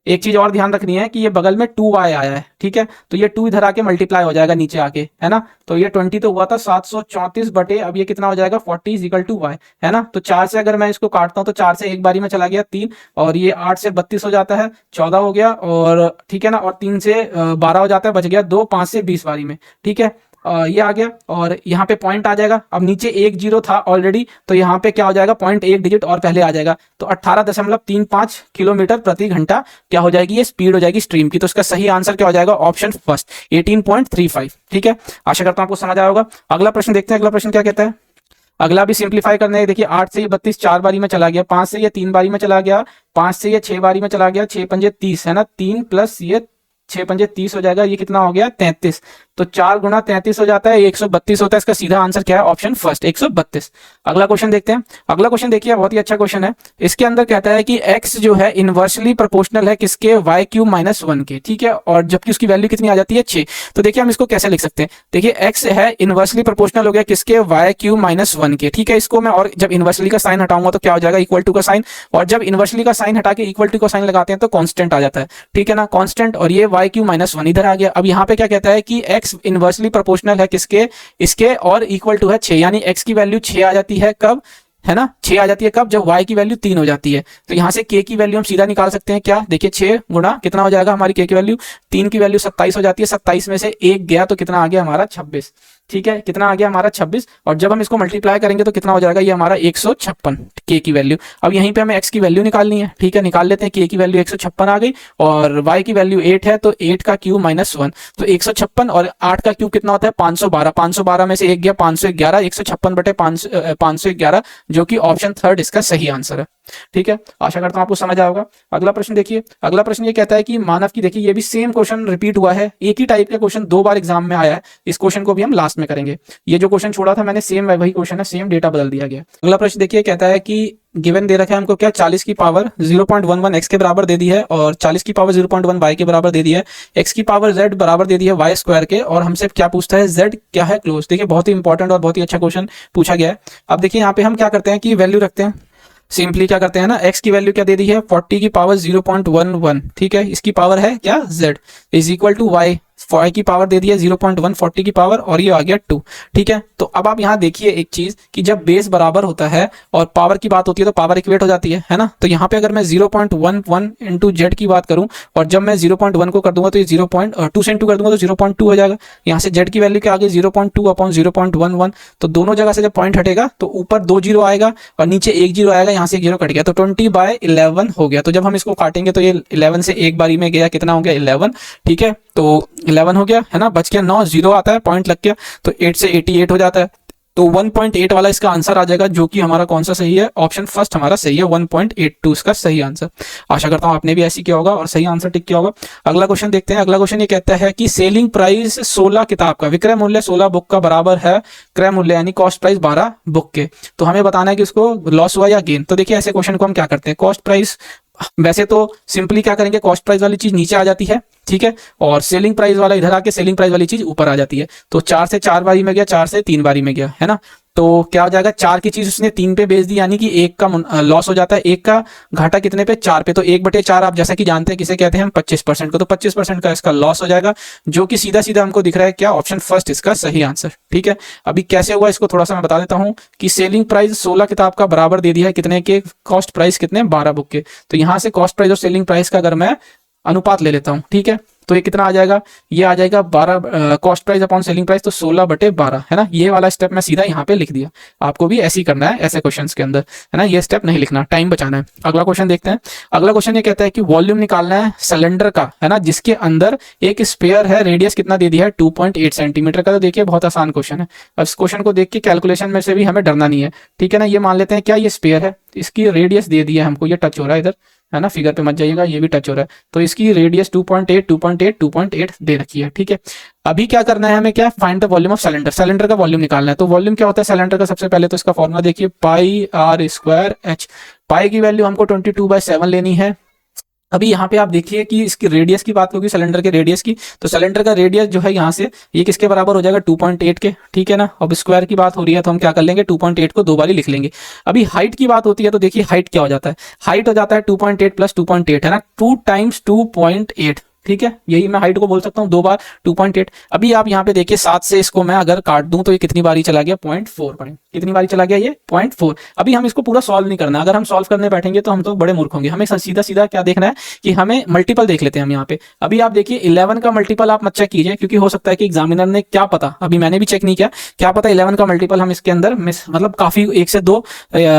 एक चीज और ध्यान रखनी है कि ये बगल में 2y आया है, ठीक है। तो ये 2 इधर आके मल्टीप्लाई हो जाएगा नीचे आके, है ना। तो ये 20 तो हुआ था 734 बटे, अब ये कितना हो जाएगा 40 इज इक्वल टू y, है ना। तो 4 से अगर मैं इसको काटता हूँ तो 4 से एक बारी में चला गया 3, और ये 8 से 32 हो जाता है, 14 हो गया, और ठीक है ना। और 3 से 12 हो जाता है, बच गया 2, 5 से 20 बारी में, ठीक है। ये आ गया, और यहाँ पे पॉइंट आ जाएगा। अब नीचे 1 0 था ऑलरेडी, तो यहाँ पे क्या हो जाएगा, पॉइंट 1 डिजिट और पहले आ जाएगा। तो 18.35 किलोमीटर प्रति घंटा क्या हो जाएगी, ये स्पीड हो जाएगी स्ट्रीम की। तो इसका सही आंसर क्या हो जाएगा, ऑप्शन फर्स्ट 18.35, ठीक है। आशा करता हूं आपको समझ आया होगा। अगला प्रश्न देखते हैं, अगला प्रश्न क्या कहता है। अगला भी सिंप्लीफाई करने, देखिए 8 से ये 32 4 बारी में चला गया, 5 से ये 3 बारी में चला गया, 5 से ये 6 बारी में चला गया, 6 पंजे 30, है ना। 3 प्लस ये 6 पंजे 30 हो जाएगा, ये कितना हो गया 33। तो 4 गुना 33 हो जाता है, 132 होता है। इसका सीधा आंसर क्या है, ऑप्शन फर्स्ट 132। अगला क्वेश्चन देखते हैं। अगला क्वेश्चन देखिए, बहुत ही अच्छा क्वेश्चन है। इसके अंदर कहता है कि x जो है इनवर्सली प्रोपोर्शनल है किसके, y³ - 1 के, ठीक है। और जबकि उसकी वैल्यू कितनी आ जाती है 6। तो देखिए हम इसको कैसे लिख सकते हैं, देखिए x है इनवर्सली प्रोपोर्शनल हो गया किसके, y³ - 1 के, ठीक है। इसको मैं, और जब इनवर्सली का साइन हटाऊंगा तो क्या हो जाएगा, इक्वल टू का साइन, और जब इनवर्सली का साइन हटा के इक्वल टू का साइन लगाते हैं तो कांस्टेंट आ जाता है, ठीक है ना, कांस्टेंट। और ये y³ - 1 इधर आ गया। अब यहाँ पे क्या कहता है कि x इनवर्सली प्रोपोर्शनल है किसके, इसके, और इक्वल टू है 6, यानी x की वैल्यू 6 आ जाती है कब, है ना, 6 आ जाती है कब, जब y की वैल्यू 3 हो जाती है। तो यहाँ से k की वैल्यू हम सीधा निकाल सकते हैं, क्या, देखिए 6 गुना कितना हो जाएगा हमारी k की वैल्यू, 3 की वैल्यू 27 हो जाती है, 27 में से 1 गया तो कितना आ गया हमारा 26, ठीक है, कितना आ गया हमारा 26। और जब हम इसको मल्टीप्लाई करेंगे तो कितना हो जाएगा, ये हमारा 156 k की वैल्यू। अब यहीं पे हमें x की वैल्यू निकालनी है, ठीक है, निकाल लेते हैं। k की वैल्यू 156 आ गई, और y की वैल्यू 8 है, तो 8 का क्यूब माइनस 1, तो 156, और 8 का क्यूब कितना होता है 512, 512 में से 1 गया 511, 156/511, जो कि ऑप्शन थर्ड इसका सही आंसर है, ठीक है। आशा करता हूं आपको समझ आया होगा। अगला प्रश्न देखिए, अगला प्रश्न ये कहता है कि मानव की, देखिए ये भी सेम क्वेश्चन रिपीट हुआ है, एक ही टाइप का क्वेश्चन 2 बार एग्जाम में आया है। इस क्वेश्चन को भी हम लास्ट में करेंगे। ये जो क्वेश्चन छोड़ा था मैंने सेम वही क्वेश्चन है, सेम डेटा बदल दिया गया। अगला प्रश्न देखिए, कहता है कि गिवन दे रखा है हमको क्या, 40 की पावर 0.11 x के बराबर दे दी है, और 40 की पावर 0.1 y के बराबर दे दी है, x की पावर z बराबर दे दी है y स्क्वायर के, और हमसे क्या पूछता है, z क्या है क्लोज। देखिए बहुत ही इंपॉर्टेंट और बहुत ही अच्छा क्वेश्चन पूछा गया है। अब देखिए यहाँ पे हम क्या करते हैं कि वैल्यू रखते हैं, सिंपली क्या करते हैं ना, x की वैल्यू क्या दे दी है 40 की पावर 0.11, ठीक है। इसकी पावर है क्या z, is equal to y 5 की पावर दे दिया 0.1, 40 की पावर, और ये आ गया 2। ठीक है, तो अब आप यहाँ देखिए एक चीज कि जब बेस बराबर होता है और पावर की बात होती है तो पावर इक्वेट हो जाती है ना। तो यहाँ पे अगर मैं 0.11 इंटू जेड की बात करूँ और जब मैं 0.1 को कर दूंगा तो ये 0.2 से इंटू कर दूंगा तो 0.2 हो जाएगा। यहाँ से जेड की वैल्यू क्या आ गई 0.2 अपॉन 0.11, तो दोनों जगह से जब पॉइंट हटेगा तो ऊपर 2 जीरो आएगा और नीचे 1 जीरो आएगा, यहाँ से 1 जीरो कट गया तो 20/11 हो गया। तो जब हम इसको काटेंगे तो ये 11 से एक बारी में गया, कितना हो गया 11। ठीक है, तो 11 हो गया है ना, बच गया 9, जीरो आता है, पॉइंट लग गया तो 8 से 88 हो जाता है। तो 1.8 वाला इसका आंसर आ जाएगा, जो कि हमारा कौन सा सही है, ऑप्शन फर्स्ट हमारा सही है, 1.82 इसका सही आंसर। आशा करता हूं आपने भी ऐसी किया होगा और सही आंसर टिक किया होगा। अगला क्वेश्चन देखते हैं। अगला क्वेश्चन ये कहता है कि सेलिंग प्राइस 16 किताब का विक्रय मूल्य 16 बुक का बराबर है क्रय मूल्य यानी कॉस्ट प्राइस 12 बुक के। तो हमें बताना है कि उसको लॉस हुआ या गेन। तो देखिए ऐसे क्वेश्चन को हम क्या करते हैं, कॉस्ट प्राइस, वैसे तो सिंपली क्या करेंगे, कॉस्ट प्राइस वाली चीज नीचे आ जाती है, ठीक है, और सेलिंग प्राइस वाला इधर आके सेलिंग प्राइस वाली चीज ऊपर आ जाती है। तो 4 से 4 बारी में गया, 4 से 3 बारी में गया, है ना। तो क्या हो जाएगा, 4 की चीज उसने 3 पे बेच दी, यानी कि 1 का लॉस हो जाता है, 1 का घाटा कितने पे, 4 पे। तो 1/4 आप जैसा कि जानते हैं किसे कहते हैं हम, 25% को। तो 25% का इसका लॉस हो जाएगा, जो कि सीधा सीधा हमको दिख रहा है क्या, ऑप्शन फर्स्ट इसका सही आंसर। ठीक है, अभी कैसे हुआ इसको थोड़ा सा मैं बता देता हूं कि सेलिंग प्राइस 16 किताब का बराबर दे दिया है कितने के, कॉस्ट प्राइस कितने, 12 बुक के। तो यहां से कॉस्ट प्राइस और सेलिंग प्राइस का अगर मैं अनुपात ले लेता हूं, ठीक है, तो ये कितना आ जाएगा, ये आ जाएगा 12 cost price upon selling price, तो 16/12, है ना। ये वाला स्टेप मैं सीधा यहाँ पे लिख दिया। आपको भी ऐसे ही करना है ऐसे क्वेश्चंस के अंदर, है ना, ये स्टेप नहीं लिखना, टाइम बचाना है। अगला क्वेश्चन देखते हैं। अगला क्वेश्चन ये कहता है कि वॉल्यूम निकालना है सिलेंडर का, है ना, जिसके अंदर एक स्पेयर है, रेडियस कितना दे दिया है 2.8 सेंटीमीटर का। तो देखिए बहुत आसान क्वेश्चन है। अब इस क्वेश्चन को देख के कैलकुलेशन में से भी हमें डरना नहीं है, ठीक है ना। ये मान लेते हैं क्या ये स्पेयर है, इसकी रेडियस दे दिया है हमको, ये टच हो रहा है इधर, है ना, फिगर पे मत जाइएगा, ये भी टच हो रहा है। तो इसकी रेडियस 2.8 दे रखी है, ठीक है। अभी क्या करना है हमें, क्या, find the volume of cylinder, cylinder का वॉल्यूम निकालना है। तो वॉल्यूम क्या होता है सिलेंडर का, सबसे पहले तो इसका फॉर्मूला देखिए, πr²h। पाई की वैल्यू हमको 22/7 लेनी है। अभी यहाँ पे आप देखिए कि इसकी रेडियस की बात होगी, सिलेंडर के रेडियस की, तो सिलेंडर का रेडियस जो है यहाँ से ये किसके बराबर हो जाएगा, 2.8 के, ठीक है ना। अब स्क्वायर की बात हो रही है तो हम क्या कर लेंगे, 2.8 को 2 बार लिख लेंगे। अभी हाइट की बात होती है तो देखिए हाइट क्या हो जाता है, हाइट हो जाता है 2.8 प्लस 2.8, है ना, 2 टाइम्स 2.8, ठीक है, यही मैं हाइट को बोल सकता हूँ 2 बार 2.8। अभी आप यहाँ पे देखिए 7 से इसको मैं अगर काट दूं तो ये कितनी बारी चला गया, 0.4 पॉइंट, कितनी बारी चला गया ये, 0.4। अभी हम इसको पूरा सॉल्व नहीं करना, अगर हम सॉल्व करने बैठेंगे तो हम तो बड़े मूर्ख होंगे। हमें सीधा सीधा क्या देखना है कि हमें मल्टीपल देख लेते हैं हम यहाँ पे। अभी आप देखिए 11 का मल्टीपल आप मत चेक कीजिए, क्योंकि हो सकता है कि एग्जामिनर ने, क्या पता, अभी मैंने भी चेक नहीं किया, क्या पता 11 का मल्टीपल हम इसके अंदर मतलब काफी 1 से 2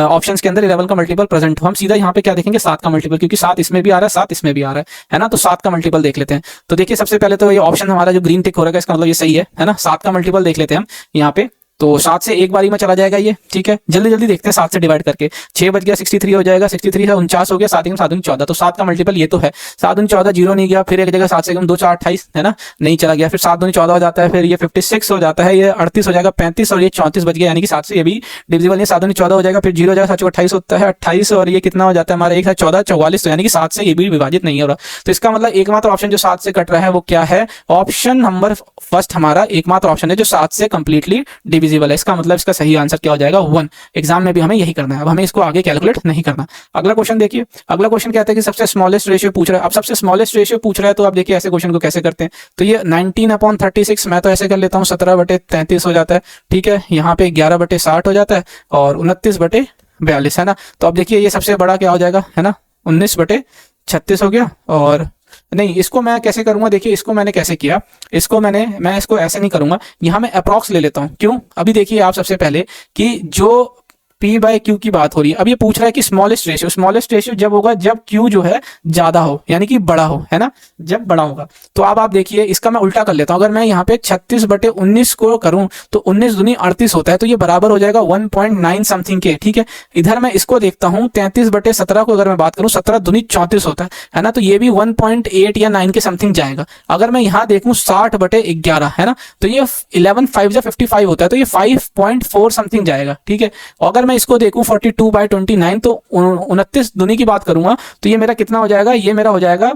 ऑप्शन के अंदर 11 का मल्टीपल प्रेजेंट हो। हम सीधा यहाँ पे क्या देखेंगे, 7 का मल्टीपल, क्योंकि 7 इसमें भी आ रहा है, 7 इसमें भी आ रहा है ना। तो 7 का मल्टीपल देख लेते हैं। तो देखिए सबसे पहले तो ये ऑप्शन हमारा जो ग्रीन टिक हो रहा है इसका मतलब ये सही है ना। 7 का मल्टीपल देख लेते हैं हम यहाँ पे, तो 7 से एक बारी में चला जाएगा ये, ठीक है, जल्दी जल्दी देखते हैं 7 से डिवाइड करके। 6 बज गया, 63 हो जाएगा, 63 है 49 हो गया, 7 7 14, तो 7 का मल्टीपल ये तो है। 7 14 जीरो नहीं गया, फिर एक जगह 7 से 2 4 28, है ना, नहीं चला गया, फिर 7 2 14 हो जाता है, फिर ये 56 हो जाता है, ये 38 हो जाएगा, 35 और ये 34 बच गया, यानी कि 7 से ये भी डिविजिबल नहीं, 7 2 14 हो जाएगा, फिर 0 हो जाएगा, 7 28 होता है 28, और ये कितना हो जाता है हमारा 1 14 44, तो यानी कि 7 से ये भी विभाजित नहीं हो रहा। तो इसका मतलब एकमात्र ऑप्शन जो 7 से कट रहा है वो क्या है, ऑप्शन नंबर फर्स्ट हमारा एकमात्र ऑप्शन है जो 7 से कंप्लीटली डिविजिबल है। इसका मतलब इसका सही आंसर क्या हो जाएगा, 1। एग्जाम में भी हमें यही करना है, अब हमें इसको आगे कैलकुलेट नहीं करना। अगला क्वेश्चन देखिए। अगला क्वेश्चन कहता है कि सबसे स्मॉलेस्ट रेशियो पूछ रहा है। अब सबसे स्मॉलेस्ट रेशियो पूछ रहा है तो आप देखिए ऐसे क्वेश्चन को कैसे करते हैं। तो ये 19/36, मैं तो ऐसे कर लेता हूँ 17/33 हो जाता है, ठीक है, यहाँ पे 11/60 हो जाता है और 29/42, है ना। तो अब देखिए ये सबसे बड़ा क्या हो जाएगा, है ना, 19/36 हो गया। और नहीं, इसको मैं कैसे करूंगा, देखिए इसको मैंने कैसे किया, इसको मैं इसको ऐसे नहीं करूंगा, यहां मैं अप्रॉक्स ले लेता हूं। क्यों, अभी देखिए आप सबसे पहले कि जो P/Q की बात हो रही है, अब ये पूछ रहा है कि स्मॉलेस्ट रेशियो जब होगा जब Q जो है ज्यादा हो, यानी कि बड़ा हो, है ना, जब बड़ा होगा। तो अब आप देखिए इसका मैं उल्टा कर लेता हूं, अगर मैं यहाँ पे 36/19 को करूं तो 19 दूनी 38 होता है, तो ये बराबर हो जाएगा 1.9 समथिंग के, ठीक है। इधर मैं इसको देखता हूं 33/17 को अगर मैं बात करूं 17 दूनी 34 होता है ना, तो ये भी 1.8 या 9 के समथिंग जाएगा। अगर मैं यहाँ देखूं 60/11, है ना, तो ये 11 5 या 55 होता है, तो ये 5.4 समथिंग जाएगा, ठीक है। अगर मैं इसको देखूं 42/29, तो 29 दूनी की बात करूंगा तो ये मेरा कितना हो जाएगा, ये मेरा हो जाएगा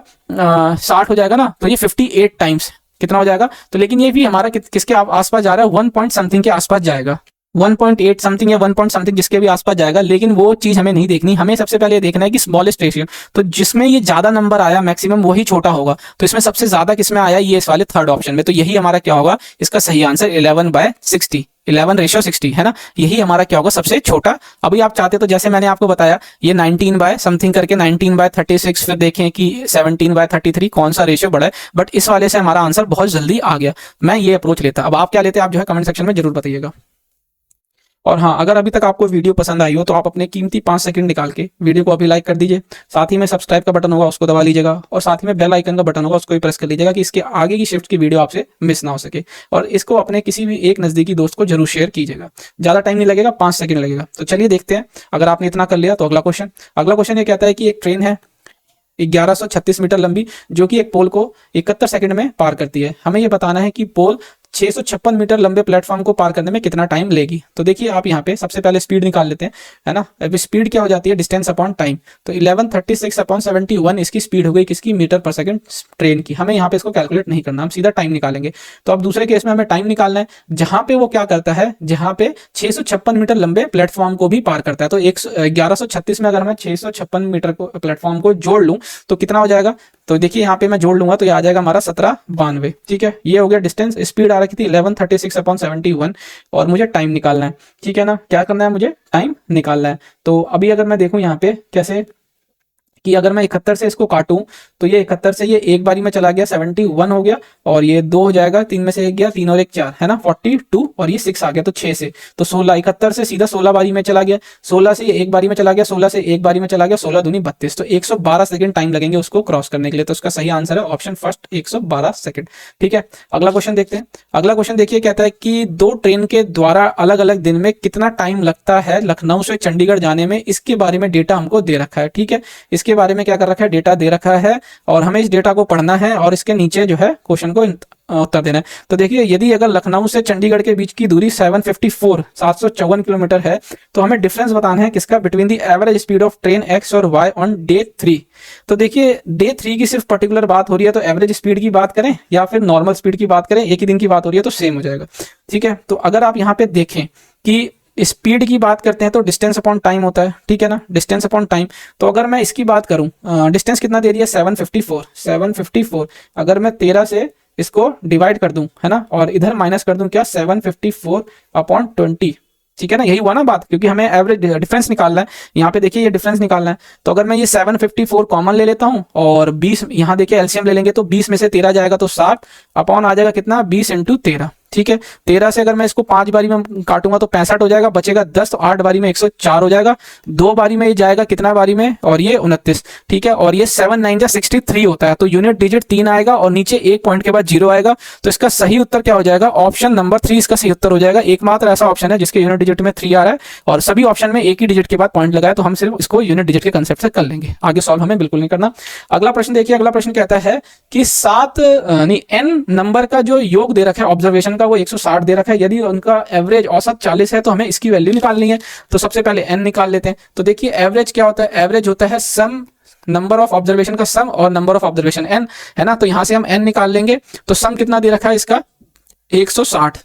60 हो जाएगा ना, तो ये 58 टाइम्स कितना हो जाएगा। तो लेकिन ये भी हमारा किसके आसपास जा रहा है, 1 पॉइंट समथिंग के आसपास जाएगा। 1.8 समथिंग या 1 पॉइंट समथिंग जिसके भी आसपास जाएगा, लेकिन वो चीज हमें नहीं देखनी। हमें सबसे पहले देखना है कि स्मॉलेस्ट रेशियो, तो जिसमें ये ज्यादा नंबर आया मैक्सिमम वही छोटा होगा। तो इसमें सबसे ज्यादा किसमें आया, ये इस वाले थर्ड ऑप्शन में। तो यही हमारा क्या होगा, इसका सही आंसर 11/60, 11:60 है ना, यही हमारा क्या होगा, सबसे छोटा। अभी आप चाहते तो जैसे मैंने आपको बताया ये 19 बाय समथिंग करके 19/36, फिर देखें कि 17/33 कौन सा रेशियो बड़ा है, बट इस वाले से हमारा आंसर बहुत जल्दी आ गया। मैं ये अप्रोच लेता। अब आप क्या लेते हैं, आप जो है कमेंट सेक्शन में जरूर बताइएगा। और हाँ, अगर अभी तक आपको वीडियो पसंद आई हो तो आप अपने कीमती 5 सेकंड निकाल के वीडियो को अभी लाइक कर दीजिए। साथ ही में सब्सक्राइब का बटन होगा उसको दबा लीजिएगा, और साथ ही में बेल आइकन का बटन होगा उसको भी प्रेस कर लीजिएगा कि इसके आगे की शिफ्ट की वीडियो आपसे मिस ना हो सके। और इसको अपने किसी भी एक नजदीकी दोस्त को जरूर शेयर कीजिएगा। ज्यादा टाइम नहीं लगेगा, 5 सेकंड लगेगा। तो चलिए देखते हैं, अगर आपने इतना कर लिया तो अगला क्वेश्चन ये कहता है कि एक ट्रेन है 1136 मीटर लंबी, जो कि एक पोल को 71 सेकंड में पार करती है। हमें यह बताना है कि पोल 656 मीटर लंबे प्लेटफॉर्म को पार करने में कितना टाइम लेगी। तो देखिए आप यहाँ पे सबसे पहले स्पीड निकाल लेते हैं, है ना। अब स्पीड क्या हो जाती है, डिस्टेंस अपॉन टाइम। तो 1136/71 इसकी स्पीड हो गई किसकी, मीटर पर सेकंड ट्रेन की। हमें यहाँ पे इसको कैलकुलेट नहीं करना, हम सीधा टाइम निकालेंगे। तो अब दूसरे केस में हमें टाइम निकालना है जहां पे वो क्या करता है, जहां पे 656 मीटर लंबे प्लेटफॉर्म को भी पार करता है। तो 1136 में अगर मैं 656 मीटर को प्लेटफॉर्म को जोड़ लूं तो कितना हो जाएगा। तो देखिए यहाँ पे मैं जोड़ लूंगा तो ये आ जाएगा हमारा 1792। ठीक है, ये हो गया डिस्टेंस। स्पीड आ रखी थी 1136/71 और मुझे टाइम निकालना है। ठीक है ना, क्या करना है, मुझे टाइम निकालना है। तो अभी अगर मैं देखूं यहाँ पे कैसे कि अगर मैं 71 से इसको काटूं तो ये 71 से ये एक बारी में चला गया 71 हो गया, और ये 2 हो जाएगा, 3 में से 1 गया, 3 और 1 4 है ना 42, और ये 6 आ गया तो 6 से तो 16, 71 से सीधा 16 बारी में चला गया, 16 से ये एक बारी में चला गया, 16 से एक बारी में चला गया, 16 दूनी 32, तो 112 सेकंड टाइम लगेंगे उसको क्रॉस करने के लिए। तो उसका सही आंसर है ऑप्शन फर्स्ट, 112 सेकंड। ठीक है, अगला क्वेश्चन देखते हैं। अगला क्वेश्चन देखिए, कहता है कि 2 ट्रेन के द्वारा अलग अलग दिन में कितना टाइम लगता है लखनऊ से चंडीगढ़ जाने में, इसके बारे में डेटा हमको दे रखा है। ठीक है, इसके बारे में क्या कर रखा है, डेटा दे रखा है, और हमें इस डेटा को पढ़ना है और इसके नीचे जो है क्वेश्चन को उत्तर देना है। तो देखिए, यदि अगर लखनऊ से चंडीगढ़ के बीच की दूरी 754 किलोमीटर है, तो हमें डिफरेंस बताना है किसका, between the average speed of train x और वाई ऑन डे 3। तो देखिए डे 3 की सिर्फ पर्टिकुलर बात हो रही है, तो एवरेज स्पीड की बात करें या फिर नॉर्मल स्पीड की बात करें, एक ही दिन की बात हो रही है तो सेम हो जाएगा। ठीक है, तो अगर आप यहाँ पे देखें कि स्पीड की बात करते हैं तो डिस्टेंस अपॉन टाइम होता है। ठीक है ना, डिस्टेंस अपॉन टाइम। तो अगर मैं इसकी बात करूं, डिस्टेंस कितना दे दिया, 754। अगर मैं 13 से इसको डिवाइड कर दूं, है ना, और इधर माइनस कर दूं क्या, 754/20। ठीक है ना, यही हुआ ना बात, क्योंकि हमें एवरेज डिफरेंस निकालना है। यहाँ पे देखिए ये डिफरेंस निकालना है, तो अगर मैं ये 754 कॉमन ले लेता हूँ और 20 यहाँ देखिए एलसीएम ले लेंगे, तो 20 में से 13 जाएगा तो 60 अपॉन आ जाएगा कितना, 20 × 13। ठीक है, 13 से अगर मैं इसको 5 बारी में काटूंगा तो 65 हो जाएगा, बचेगा 10, तो 8 बारी में 104 हो जाएगा, 2 बारी में ये जाएगा कितना बारी में, और ये 29। ठीक है, और ये 7 9 जा 63 होता है, तो यूनिट डिजिट 3 आएगा और नीचे एक पॉइंट के बाद 0 आएगा। तो इसका सही उत्तर क्या हो जाएगा, ऑप्शन नंबर 3 इसका सही उत्तर हो जाएगा। एकमात्र ऐसा ऑप्शन है जिसके यूनिट डिजिट में 3 आ रहा है, और सभी ऑप्शन में एक ही डिजिट के बाद पॉइंट लगाया, तो हम सिर्फ इसको यूनिट डिजिट के कंसेप्ट से कर लेंगे, आगे सॉल्व हमें बिल्कुल नहीं करना। अगला प्रश्न देखिए, अगला प्रश्न कहता है कि n नंबर का जो योग दे रखा है ऑब्जर्वेशन का, वो 160 दे रखा है। यदि उनका एवरेज औसत 40 है तो हमें इसकी वैल्यू निकालनी है। तो सबसे पहले n निकाल लेते हैं। तो देखिए एवरेज क्या होता है, एवरेज होता है सम नंबर ऑफ ऑब्जर्वेशन का सम और नंबर ऑफ ऑब्जर्वेशन n, है ना। तो यहां से हम n निकाल लेंगे, तो सम कितना दे रखा है इसका, 160,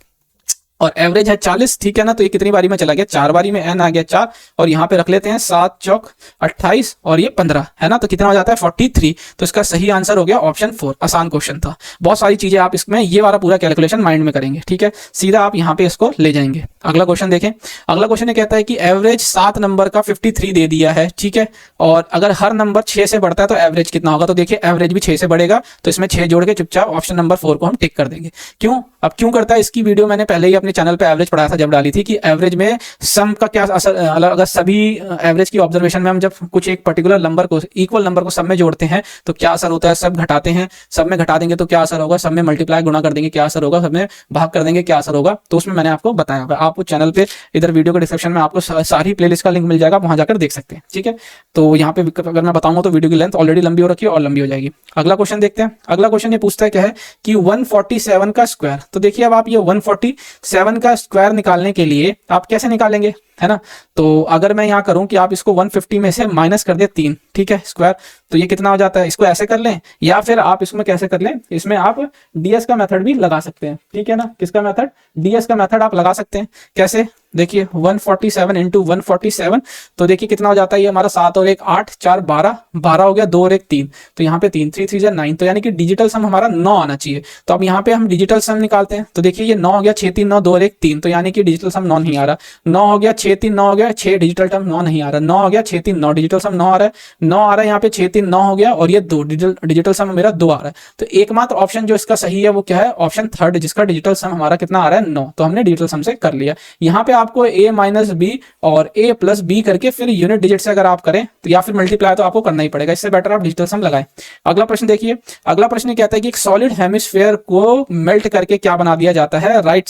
और एवरेज है 40। ठीक है ना, तो ये कितनी बारी में चला गया, 4 बारी में, n आ गया 4, और यहाँ पे रख लेते हैं 7 चौक 28 और ये 15, है ना, तो कितना हो जाता है 43। तो इसका सही आंसर हो गया ऑप्शन 4। आसान क्वेश्चन था, बहुत सारी चीजें आप इसमें ये वाला पूरा कैलकुलेशन माइंड में करेंगे। ठीक है, सीधा आप यहाँ पे इसको ले जाएंगे। अगला क्वेश्चन देखें। अगला क्वेश्चन ये कहता है कि एवरेज 7 नंबर का 53 दे दिया है। ठीक है, और अगर हर नंबर 6 से बढ़ता है तो एवरेज कितना होगा। तो देखिए एवरेज भी 6 से बढ़ेगा, तो इसमें 6 जोड़ के चुपचाप ऑप्शन नंबर 4 को हम टिक कर देंगे। क्यों, अब क्यों करता है, इसकी वीडियो मैंने पहले ही अपने चैनल पे एवरेज पढ़ाया था, जब डाली थी कि एवरेज में सम का क्या असर, अगर सभी एवरेज की ऑब्जर्वेशन में हम जब कुछ एक पर्टिकुलर नंबर को, इक्वल नंबर को सब में जोड़ते हैं तो क्या असर होता है, सब घटाते हैं, सब में घटा देंगे तो क्या असर होगा, सब में मल्टीप्लाई गुणा कर देंगे क्या असर होगा, सब में भाग कर देंगे क्या असर होगा। तो उसमें मैंने आपको बताया, आप चैनल पे इधर वीडियो के डिस्क्रिप्शन में आपको सारी प्लेलिस्ट का लिंक मिल जाएगा, वहां जाकर देख सकते हैं। ठीक है, तो यहाँ पे अगर मैं बताऊंगा तो वीडियो की लेंथ ऑलरेडी लंबी हो रखी है और लंबी हो जाएगी। अगला क्वेश्चन देखते हैं। अगला क्वेश्चन ये पूछता है क्या है कि 147 का स्क्वायर। तो देखिए अब आप ये 147 का स्क्वायर निकालने के लिए आप कैसे निकालेंगे, है ना। तो अगर मैं यहाँ करूं कि आप इसको 150 में से माइनस कर दे 3, ठीक है, स्क्वायर, तो ये कितना हो जाता है, इसको ऐसे कर लें, या फिर आप इसमें कैसे कर लें, इसमें आप डीएस का मेथड भी लगा सकते हैं। ठीक है ना, किसका मेथड, डीएस का मेथड आप लगा सकते हैं। कैसे, देखिए 147 इंटू 147, तो देखिए कितना हो जाता है ये हमारा 7 और 1 8, 4 12, 12 हो गया, 2 और 1 3, तो यहाँ पे 3 3 3 9, तो यानी कि डिजिटल सम हमारा 9 आना चाहिए। तो अब यहाँ पे हम डिजिटल सम निकालते हैं, तो देखिए ये 9 हो गया, 6 3 9, 2 और 1 3, तो यानी कि डिजिटल सम 9 नहीं आ रहा। 9 हो गया, 6 3 9 हो गया, 6 डिजिटल टर्म 9 नहीं आ रहा। 9 हो गया, 6 3 9 डिजिटल सम 9 आ रहा है, 9 आ रहा है यहाँ पे, 6 3 9 हो गया, और ये 2 डिजिटल सम मेरा 2 आ रहा है। तो एकमात्र ऑप्शन जो इसका सही है वो क्या है, ऑप्शन थर्ड, जिसका डिजिटल सम हमारा कितना आ रहा है 9। तो हमने डिजिटल सम से कर लिया। यहाँ पे आपको a माइनस बी और a प्लस बी करके फिर यूनिट डिजिट से अगर आप करें तो या फिर मल्टीप्लाई तो आपको करना ही पड़ेगा, इससे बेटर आप डिजिटल सम लगाएं। अगला प्रश्न देखिए, अगला प्रश्न कहता है कि एक सॉलिड हेमिस्फेयर को मेल्ट करके क्या बना दिया जाता है, राइट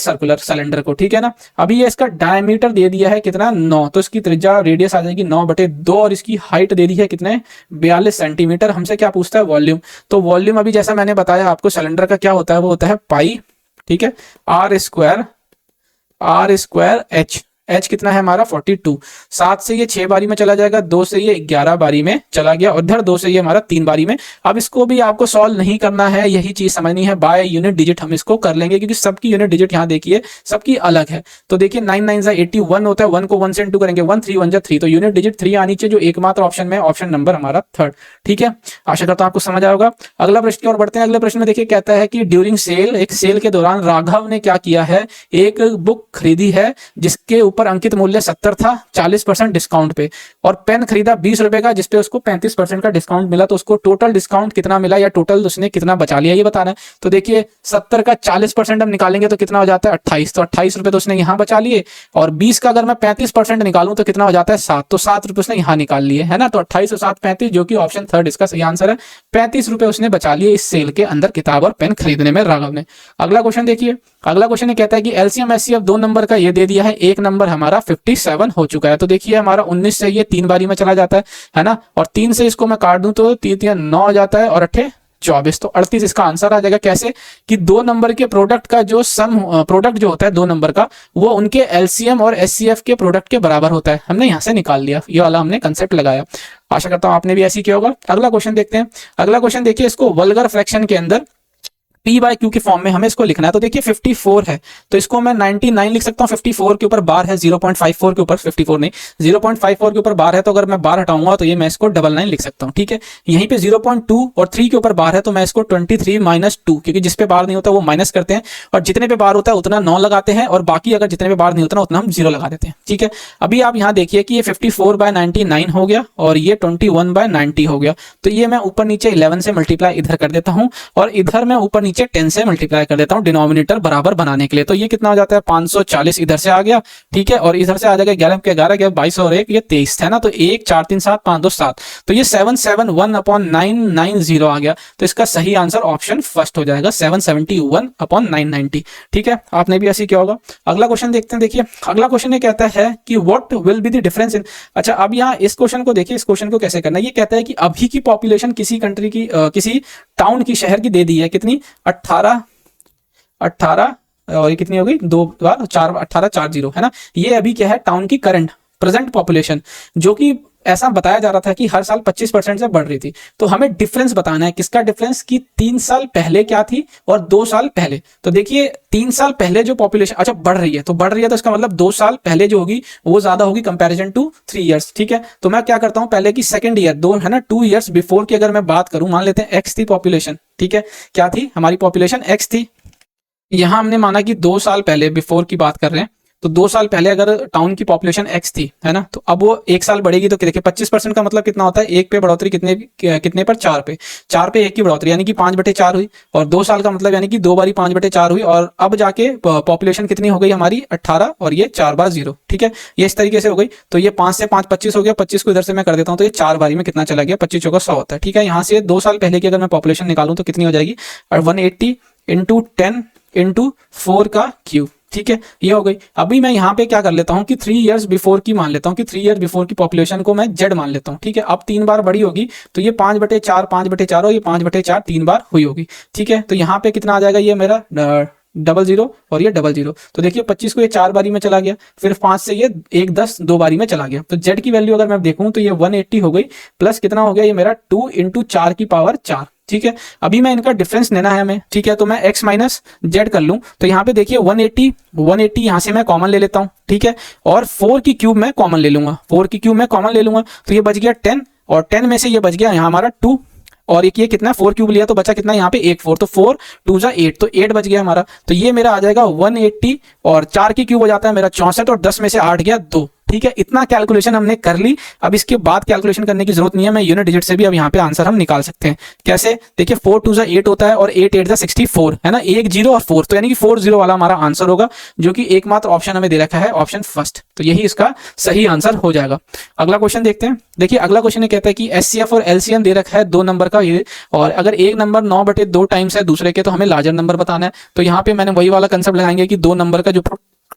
सर्कुलर सिलेंडर को, ठीक है ना। अभी ये इसका डायमीटर दे दिया है कितना 9, तो इसकी त्रिज्या रेडियस आ जाएगी 9/2 और इसकी हाइट दे दी है कितने 42 सेंटीमीटर। हमसे क्या पूछता है, वॉल्यूम। तो वॉल्यूम अभी जैसा मैंने बताया आपको सिलेंडर का क्या होता है, वो होता है पाई, ठीक है, आर स्क्वायर एच कितना है हमारा 42। 7 से ये 6 बारी में चला जाएगा, 2 से ये 11 बारी में चला गया, और इधर 2 से ये हमारा 3 बारी में। अब इसको भी आपको सॉल्व नहीं करना है, यही चीज समझनी है, बाय यूनिट डिजिट हम इसको कर लेंगे, क्योंकि सबकी यूनिट डिजिट यहाँ देखिए सबकी अलग है। तो देखिए 9 9 81 होता है, 1 को 1 से इंटू करेंगे, 1 3 1 3, तो यूनिट डिजिट 3 आनी चाहिए, जो एकमात्र ऑप्शन में ऑप्शन नंबर हमारा थर्ड, ठीक है। आशा करता हूं आपको समझ आया होगा। अगला प्रश्न की ओर बढ़ते हैं। अगले प्रश्न में देखिए कहता है कि ड्यूरिंग सेल, एक सेल के दौरान राघव ने क्या किया है, एक बुक खरीदी है जिसके ऊपर अंकित मूल्य 70 था 40% डिस्काउंट पे, और पेन खरीदा 20 रुपए का जिसपे उसको 35% का डिस्काउंट मिला, तो उसको टोटल डिस्काउंट कितना मिला या टोटल उसने कितना बचा लिया ये बताना है। तो देखिए 70 का 40% हम निकालेंगे तो कितना हो जाता है 28, तो 28 रुपए तो उसने यहाँ बचा लिए, और 20 का अगर मैं 35% निकालूं तो कितना हो जाता है 7, तो 7 रुपए उसने यहाँ निकाल लिए, है ना। तो 28 और 7 35, जो कि ऑप्शन थर्ड इसका सही आंसर है। 35 रुपए उसने बचा लिए इस सेल के अंदर किताब और पेन खरीदने में राघव ने। अगला क्वेश्चन देखिए, अगला क्वेश्चन कहता है कि एलसीएम एचसीएफ 2 नंबर का ये दे दिया है, एक नंबर हमारा 57 हो चुका है। तो देखिए हमारा 19 से ये 3 बारी में चला जाता है ना, और 3 से इसको मैं काट दूं तो 3 3 9 हो जाता है, और 8 24, तो 38 इसका आंसर आ जाएगा। कैसे कि 2 नंबर के प्रोडक्ट का जो सम, प्रोडक्ट जो होता है 2 नंबर का, वो उनके एलसीएम और एचसीएफ के प्रोडक्ट के बराबर होता है। हमने यहां से निकाल लिया, ये वाला हमने कंसेप्ट लगाया। आशा करता हूं आपने भी ऐसे किया होगा। अगला क्वेश्चन देखते हैं। अगला क्वेश्चन देखिए, इसको वल्गर फ्रैक्शन के अंदर P बाय Q के फॉर्म में हमें इसको लिखना है। तो देखिए 54 है, तो इसको मैं 99 लिख सकता हूँ। 54 के ऊपर बार है, 0.54 के ऊपर, 54 नहीं 0.54 के ऊपर बार है, तो अगर मैं बार हटाऊंगा तो ये मैं इसको 99 लिख सकता हूँ, ठीक है। यहीं पे 0.2 और 3 के ऊपर बार है, तो मैं इसको 23 माइनस 2, क्योंकि जिस पे बार नहीं होता वो माइनस करते हैं, और जितने पे बार होता है उतना 9 लगाते हैं, और बाकी अगर जितने पे बार नहीं होता ना उतना हम 0 लगा देते हैं, ठीक है। अभी आप यहाँ देखिए कि ये 54/99 हो गया, और ये 21/90 हो गया। तो ये मैं ऊपर नीचे 11 से मल्टीप्लाई इधर कर देता हूँ, और इधर मैं ऊपर नीचे 10 से मल्टीप्लाई कर देता हूं डिनोमिनेटर बराबर बनाने के लिए। तो ये कितना हो जाता है 540 इधर से आ गया, ठीक है, और इधर से आ जाएगा 11 के 11 गया 22 और 1 ये 23 है ना। तो 1 4 3 7 5 2 7, तो ये 771/990 आ गया। तो इसका सही आंसर ऑप्शन फर्स्ट हो जाएगा, 771/990, ठीक है। आपने भी ऐसे किया होगा। अगला क्वेश्चन देखते हैं। देखिए अगला क्वेश्चन ये कहता है कि what will be the difference in, अच्छा अब यहाँ इस क्वेश्चन को देखिए, इस क्वेश्चन को कैसे करना है। ये कहता है कि अभी की पॉपुलेशन किसी कंट्री की, किसी टाउन की, शहर की दे दी है, कितनी 18 और ये कितनी हो गई 2 बार 4 18 40 है ना। ये अभी क्या है, टाउन की करंट प्रेजेंट पॉपुलेशन, जो कि ऐसा बताया जा रहा था कि हर साल 25% से बढ़ रही थी। तो हमें डिफरेंस बताना है, किसका डिफरेंस, कि 3 साल पहले क्या थी और 2 साल पहले। तो देखिए 3 साल पहले जो पॉपुलेशन अच्छा बढ़ रही है, तो बढ़ रही है तो इसका मतलब 2 साल पहले जो होगी वो ज्यादा होगी कंपैरिजन टू 3 इयर्स, ठीक है। तो मैं क्या करता हूं, पहले की सेकंड ईयर 2 है ना, 2 इयर्स बिफोर की अगर मैं बात करूं, मान लेते हैं एक्स थी पॉपुलेशन, ठीक है, क्या थी हमारी पॉपुलेशन एक्स थी। यहां हमने माना कि 2 साल पहले बिफोर की बात कर रहे हैं, तो 2 साल पहले अगर टाउन की पॉपुलेशन एक्स थी, है ना, तो अब वो 1 साल बढ़ेगी, तो देखिए 25% का मतलब कितना होता है, 1 पे बढ़ोतरी कितने पर 4 पे 1 की बढ़ोतरी, यानी कि 5/4 हुई, और 2 साल का मतलब यानी कि 2 बारी 5/4 हुई, और अब जाके पॉपुलेशन कितनी हो गई हमारी 18, और ये 4 बार 0, ठीक है, ये इस तरीके से हो गई। तो ये 5 से 5 25 हो गया, 25 को इधर से मैं कर देता हूँ, तो ये 4 बारी में कितना चला गया, 25 चौका 100 होता है, ठीक है। यहाँ से 2 साल पहले की अगर मैं पॉपुलेशन निकालूं तो कितनी हो जाएगी, 180 इंटू 10 इंटू 4 का क्यूब, ठीक है, ये हो गई। अभी मैं यहाँ पे क्या कर लेता हूँ कि 3 इयर्स बिफोर की मान लेता हूँ, कि 3 इयर्स बिफोर की पॉपुलेशन को मैं जेड मान लेता हूँ, ठीक है। अब 3 बार बड़ी होगी, तो ये 5/4 5/4 और ये 5/4 3 बार हुई होगी, ठीक है। तो यहाँ पे कितना आ जाएगा, ये मेरा 00 और ये 00। तो देखिए 25 को ये 4 बारी में चला गया, फिर 5 से ये 1 10 2 बारी में चला गया। तो z की वैल्यू अगर मैं देखूं तो ये 180 हो गई, प्लस कितना हो गया ये मेरा 2 × 4 की पावर 4। ठीक है, अभी मैं इनका डिफरेंस लेना है हमें। ठीक है, तो मैं x माइनस जेड कर लूं तो यहाँ पे देखिए 180 यहाँ से मैं कॉमन ले लेता हूँ। ठीक है, और 4 की क्यूब मैं कॉमन ले लूंगा, 4 की क्यूब मैं कॉमन ले लूंगा तो ये बच गया 10, और 10 में से ये बच गया यहाँ हमारा 2, और एक ये कितना 4 क्यूब लिया तो बचा कितना यहाँ पे 1 4, तो 4 2 जा 8, तो 8 बच गया हमारा। तो ये मेरा आ जाएगा 180, और 4 की क्यूब हो जाता है मेरा 64, और 10 में से 8 गया 2। ठीक है, इतना कैलकुलेशन हमने कर ली। अब इसके बाद कैलकुलेशन करने की जरूरत नहीं है, मैं यूनिट डिजिट से भी अब यहाँ पे आंसर हम निकाल सकते हैं। कैसे? देखिए 4 2 जा 8 होता है, और 8 8 जा 64 है ना, 1 0 और 4, तो यानी कि 40 वाला हमारा आंसर होगा, जो कि एकमात्र ऑप्शन हमें दे रखा है, ऑप्शन फर्स्ट। तो यही इसका सही आंसर हो जाएगा। अगला क्वेश्चन देखते हैं। देखिए अगला क्वेश्चन ये कहता है कि एचसीएफ और एलसीएम दे रखा है 2 नंबर का ये, और अगर एक नंबर 9/2 टाइम्स है दूसरे के, तो हमें लार्जर नंबर बताना है। तो यहाँ पे मैंने वही वाला कंसेप्ट लगाएंगे कि 2 नंबर का जो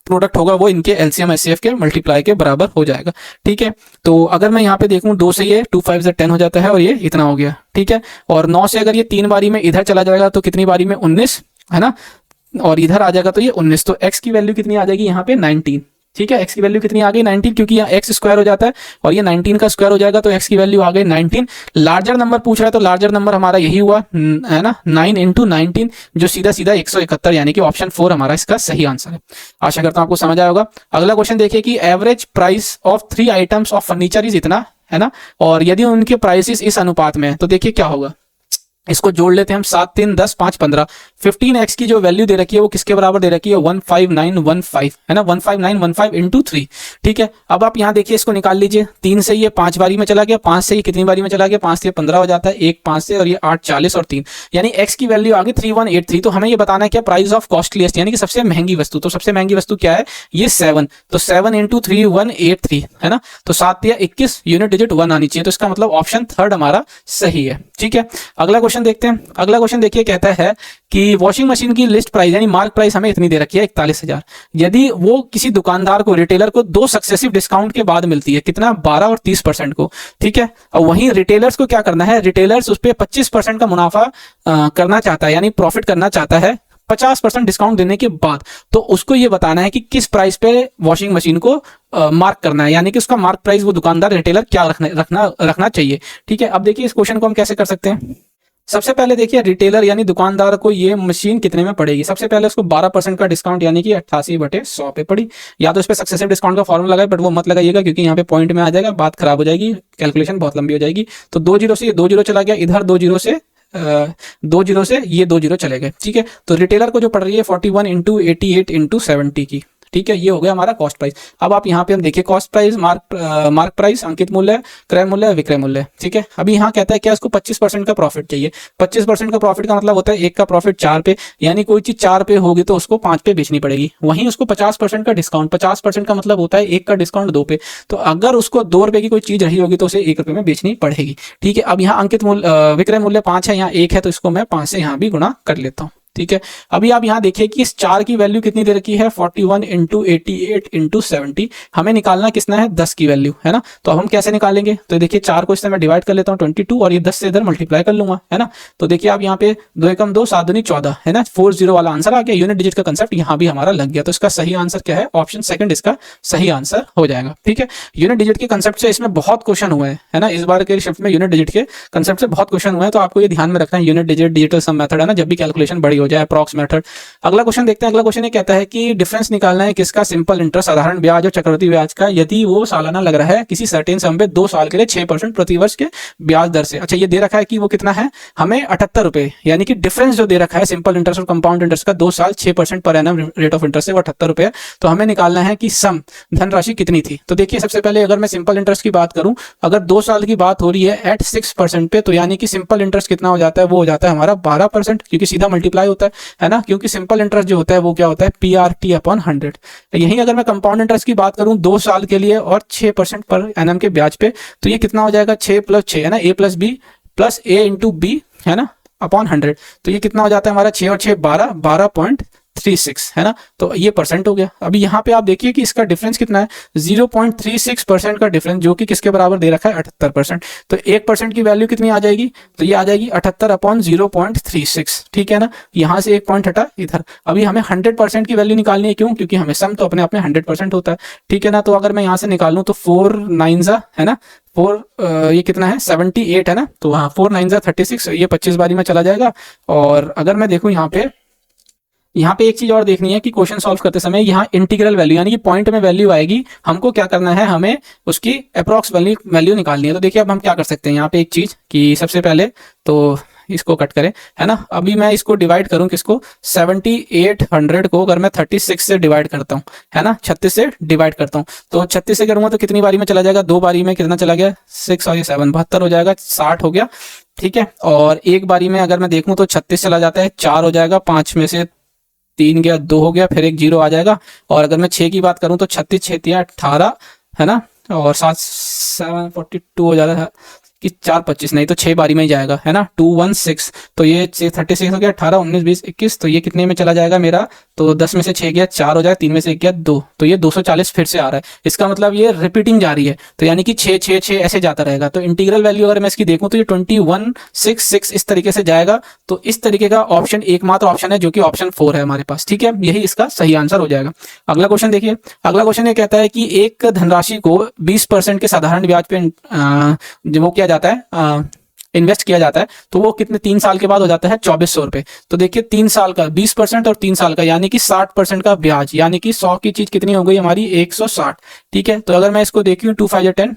प्रोडक्ट होगा वो इनके एलसीएम एचसीएफ के मल्टीप्लाई के बराबर हो जाएगा। ठीक है, तो अगर मैं यहाँ पे देखूं 2 से ये 2 5 10 हो जाता है, और ये इतना हो गया। ठीक है, और 9 से अगर ये 3 बारी में इधर चला जाएगा तो कितनी बारी में 19 है ना, और इधर आ जाएगा तो ये 19, तो x की वैल्यू कितनी आ जाएगी यहाँ पे 19। ठीक है, x की वैल्यू कितनी आ गई 19, क्योंकि यहाँ x स्क्वायर हो जाता है और ये 19 का स्क्वायर हो जाएगा, तो x की वैल्यू आ गई 19। लार्जर नंबर पूछ रहा है तो लार्जर नंबर हमारा यही हुआ है ना, 9 × 19, जो सीधा सीधा 171, यानी कि ऑप्शन 4 हमारा इसका सही आंसर है। आशा करता हूं आपको समझ आया होगा। अगला क्वेश्चन देखिए कि average price of 3 items of furniture is इतना है ना, और यदि उनके प्राइसेस इस अनुपात में है तो देखिए क्या होगा। इसको जोड़ लेते हैं हम, 7 3 10 5 15। 15x की जो वैल्यू दे रखी है वो किसके बराबर दे रखी है 15915 है ना, 15915 × 3। ठीक है, अब आप यहाँ देखिए इसको निकाल लीजिए। 3 से ये 5 बारी में चला गया, 5 से ये कितनी बारी में चला गया, 5 से 15 हो जाता है, 1 5 से, और ये 8 40 और 3, यानी x की वैल्यू आ गई 3183। तो हमें ये बताना है क्या, प्राइस ऑफ कॉस्टलीस्ट यानी कि सबसे महंगी वस्तु। तो सबसे महंगी वस्तु क्या है, ये 7, तो 7 × 3 183 है ना, तो 7 या 21 यूनिट डिजिट 1 आनी चाहिए, तो इसका मतलब ऑप्शन 3 हमारा सही है। ठीक है, अगला क्वेश्चन देखते हैं। अगला क्वेश्चन देखिए कहता है कि वॉशिंग मशीन की लिस्ट प्राइस यानी मार्क प्राइस हमें इतनी दे रखी है 41,000, यदि वो किसी दुकानदार को रिटेलर को 2 सक्सेसिव डिस्काउंट के बाद मिलती है, कितना 12 और 30% को। ठीक है, और वहीं रिटेलर्स को क्या करना है, रिटेलर्स उस पर 25% का मुनाफा करना चाहता है, यानी प्रॉफिट करना चाहता है 50% डिस्काउंट देने के बाद। तो उसको ये बताना है कि किस प्राइस पे वॉशिंग मशीन को मार्क करना है, यानी कि उसका मार्क प्राइस वो दुकानदार रिटेलर क्या रखना चाहिए। ठीक है, अब देखिए इस क्वेश्चन को हम कैसे कर सकते हैं। सबसे पहले देखिए रिटेलर यानी दुकानदार को ये मशीन कितने में पड़ेगी। सबसे पहले उसको 12% का डिस्काउंट यानी कि 88/100 पे पड़ी, या तो उस पर सक्सेसिव डिस्काउंट का फॉर्मूला लगाए, बट वो मत लगाइएगा क्योंकि यहाँ पे पॉइंट में आ जाएगा, बात खराब हो जाएगी, कैलकुलेशन बहुत लंबी हो जाएगी। तो 2 0 से ये 2 0 चला गया, इधर 2 0 से ये 2 0 चले गए। ठीक है, तो रिटेलर को जो पड़ रही है 41 × 88 × 70 की। ठीक है, ये हो गया हमारा कॉस्ट प्राइस। अब आप यहाँ पे हम देखिए कॉस्ट प्राइस, मार्क प्राइस, अंकित मूल्य, क्रय मूल्य, विक्रय मूल्य। ठीक है, अभी यहाँ कहता है क्या, इसको 25% का प्रॉफिट चाहिए। 25% का प्रॉफिट का मतलब होता है एक का प्रॉफिट 4 पे, यानी कोई चीज 4 पे होगी तो उसको 5 पे बेचनी पड़ेगी। वहीं उसको 50% का डिस्काउंट, 50% का मतलब होता है एक का डिस्काउंट 2 पे, तो अगर उसको 2 रुपए की कोई चीज रही होगी तो उसे 1 रुपए में बेचनी पड़ेगी। ठीक है, अब यहाँ अंकित मूल्य, विक्रय मूल्य 5 है, यहाँ 1 है, तो इसको मैं 5 से यहाँ भी गुणा कर लेता हूँ। ठीक है, अभी आप यहाँ देखिए कि इस 4 की वैल्यू कितनी दे रखी है 41 × 88 × 70। हमें निकालना किसना है 10 की वैल्यू है ना, तो हम कैसे निकालेंगे, तो देखिए 4 को इससे मैं डिवाइड कर लेता हूँ 22, और ये 10 से इधर मल्टीप्लाई कर लूंगा है ना। तो देखिए आप यहाँ पे 2 एकम 2 7 दूनी 14 है ना, 40 वाला आंसर आ गया। यूनिट डिजिट का कंसेप्ट यहाँ भी हमारा लग गया, तो इसका सही आंसर क्या है, ऑप्शन सेकंड इसका सही आंसर हो जाएगा। ठीक है, यूनिट डिजिट के कंसेप्ट से इसमें बहुत क्वेश्चन हुए हैं ना, इस बार के शिफ्ट में यूनिट डिजिट के कंसेप्ट से बहुत क्वेश्चन हुए हैं, तो आपको ये ध्यान में रखना है unit digit, digital sum method है ना, जब भी कैलकुलेशन बड़ी हो जाए, अप्रॉक्स मेथड। अगला क्वेश्चन देखते हैं। अगला क्वेश्चन ये कहता है कि डिफरेंस निकालना है किसका, सिंपल इंटरेस्ट साधारण ब्याज और चक्रवृद्धि ब्याज का, यदि वो सालाना लग रहा है किसी सर्टेन सम पे 2 साल के लिए 6% प्रति वर्ष के ब्याज दर से। अच्छा, ये दे रखा है कि वो कितना है, हमें 78 रुपए, यानी कि डिफरेंस जो दे रखा है सिंपल इंटरेस्ट और कंपाउंड इंटरेस्ट का 2 साल 6% per annum rate of interest से, वो 78 रुपए। तो हमें निकालना है कि सम धनराशि कितनी थी। तो देखिए सबसे पहले अगर मैं सिंपल इंटरेस्ट की बात करूं, अगर 2 साल की बात हो रही है एट 6% पे, तो यानी कि सिंपल इंटरेस्ट कितना हो जाता है, वो हो जाता है हमारा 12%, क्योंकि सीधा मल्टीप्लाई होता है ना, क्योंकि सिंपल इंटरेस्ट जो होता है वो क्या होता है PRT/100। यहीं अगर मैं कंपाउंड इंटरेस्ट की बात करूं 2 साल के लिए और 6% पर एनम के ब्याज पे, तो ये कितना हो जाएगा 6 + 6 है ना, A + B + A × B है ना, /100। तो ये कितना हो जाता है हमारा 6 और 6 12, 0.36 है ना, तो ये परसेंट हो गया। अभी यहाँ पे आप देखिए कि इसका डिफरेंस कितना है, 0.36% का डिफरेंस, जो कि किसके बराबर दे रखा है, 78%। तो 1% की वैल्यू कितनी आ जाएगी, तो ये आ जाएगी 78/0.36, ठीक है ना। यहाँ से 1 पॉइंट हटा इधर। अभी हमें 100% की वैल्यू निकालनी है, क्यों, क्योंकि हमें सम तो अपने आप में 100% होता है, ठीक है ना। तो अगर मैं यहाँ से निकालूं तो 4 9 है ना, 4 ये कितना है 78 है ना, तो हाँ 4 9 36, ये 25 बारी में चला जाएगा। और अगर मैं देखूं यहाँ पे एक चीज और देखनी है कि क्वेश्चन सॉल्व करते समय यहाँ इंटीग्रल वैल्यू यानी कि पॉइंट में वैल्यू आएगी, हमको क्या करना है, हमें उसकी अप्रॉक्स वैल्यू निकालनी है। तो देखिए अब हम क्या कर सकते हैं यहाँ पे एक चीज कि सबसे पहले तो इसको कट करें, है ना। अभी मैं इसको डिवाइड करूं किसको, 7800 को अगर मैं 36 से डिवाइड करता हूं, है ना, 36 से डिवाइड करता हूं, तो 36 से करूंगा तो कितनी बारी में चला जाएगा, 2 बारी में कितना चला गया, 6 और ये 7 72 हो जाएगा, 60 हो गया, ठीक है। और एक बारी में अगर मैं देखूं तो 36 चला जाता है, 4 हो जाएगा, 5 में से 3 गया, 2 हो गया, फिर एक 0 आ जाएगा। और अगर मैं 6 की बात करूं तो 36 6 3 18 है ना, और 7 7 42 हो जाता है कि 4 25 नहीं तो 6 बारी में ही जाएगा, है ना, 216। तो ये 36 हो गया, 18 19 20 21, तो ये कितने में चला जाएगा मेरा, तो 10 में से 6 गया 4 हो जाएगा, 3 में से 1 गया 2, तो ये 240 फिर से आ रहा है। इसका मतलब ये रिपीटिंग जा रही है, तो यानी कि 6 6 6 ऐसे जाता रहेगा। तो इंटीग्रल वैल्यू अगर मैं इसकी देखूं तो ये 2166 इस तरीके से जाएगा। तो इस तरीके का ऑप्शन एकमात्र ऑप्शन है जो कि ऑप्शन 4 है हमारे पास, ठीक है, यही इसका सही आंसर हो जाएगा। अगला क्वेश्चन देखिए, अगला क्वेश्चन ये कहता है कि एक धनराशि को 20% के साधारण ब्याज पे जो वो किया जाता है, इन्वेस्ट किया जाता है, तो वो कितने 3 साल के बाद हो जाता है 2400 रुपए। तो देखिए 3 साल का 20% और 3 साल का यानी कि 60% का ब्याज, यानी कि 100 की चीज कितनी हो गई हमारी 160, ठीक है। तो अगर मैं इसको देखूं 2 5 10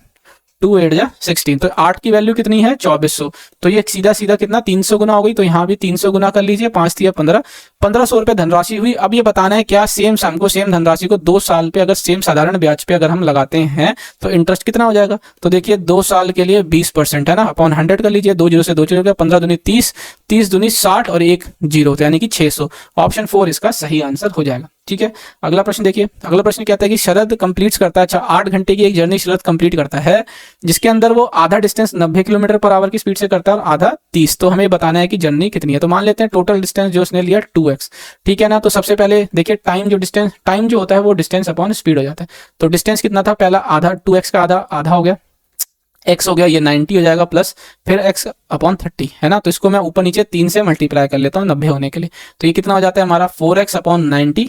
2 8 16, तो 8 की वैल्यू कितनी है 2400, तो ये सीधा सीधा कितना 300 गुना हो गई। तो यहाँ भी 300 गुना कर लीजिए, 5 3 15 1500 रुपए धनराशि हुई। अब ये बताना है क्या सेम सम को, सेम धनराशि को 2 साल पे अगर सेम साधारण ब्याज पे अगर हम लगाते हैं तो इंटरेस्ट कितना हो जाएगा। तो देखिए 2 साल के लिए 20% है ना, अपॉन 100 कर लीजिए, 2 0 से 2 0 15 दूनी 30 30 दूनी 60 और 1 0, तो यानी कि 600। ऑप्शन 4 इसका सही आंसर हो जाएगा, ठीक है। अगला प्रश्न देखिए, अगला प्रश्न कहता है कि शरद कंप्लीट करता है, अच्छा 8 घंटे की एक जर्नी शरद कंप्लीट करता है, जिसके अंदर वो आधा डिस्टेंस 90 किलोमीटर पर आवर की स्पीड से करता है और आधा 30। तो हमें बताना है कि जर्नी कितनी है। तो मान लेते हैं टोटल डिस्टेंस जो उसने लिया 2x, ठीक है ना। तो सबसे पहले देखिए टाइम जो होता है वो डिस्टेंस अपॉन स्पीड हो जाता है। तो डिस्टेंस कितना था, पहला आधा 2x का आधा हो गया, x हो गया ये 90 हो जाएगा, प्लस फिर x अपॉन 30 है ना। तो इसको मैं ऊपर नीचे 3 से मल्टीप्लाई कर लेता हूँ 90 होने के लिए। तो ये कितना हो जाता है हमारा 4x अपॉन 90,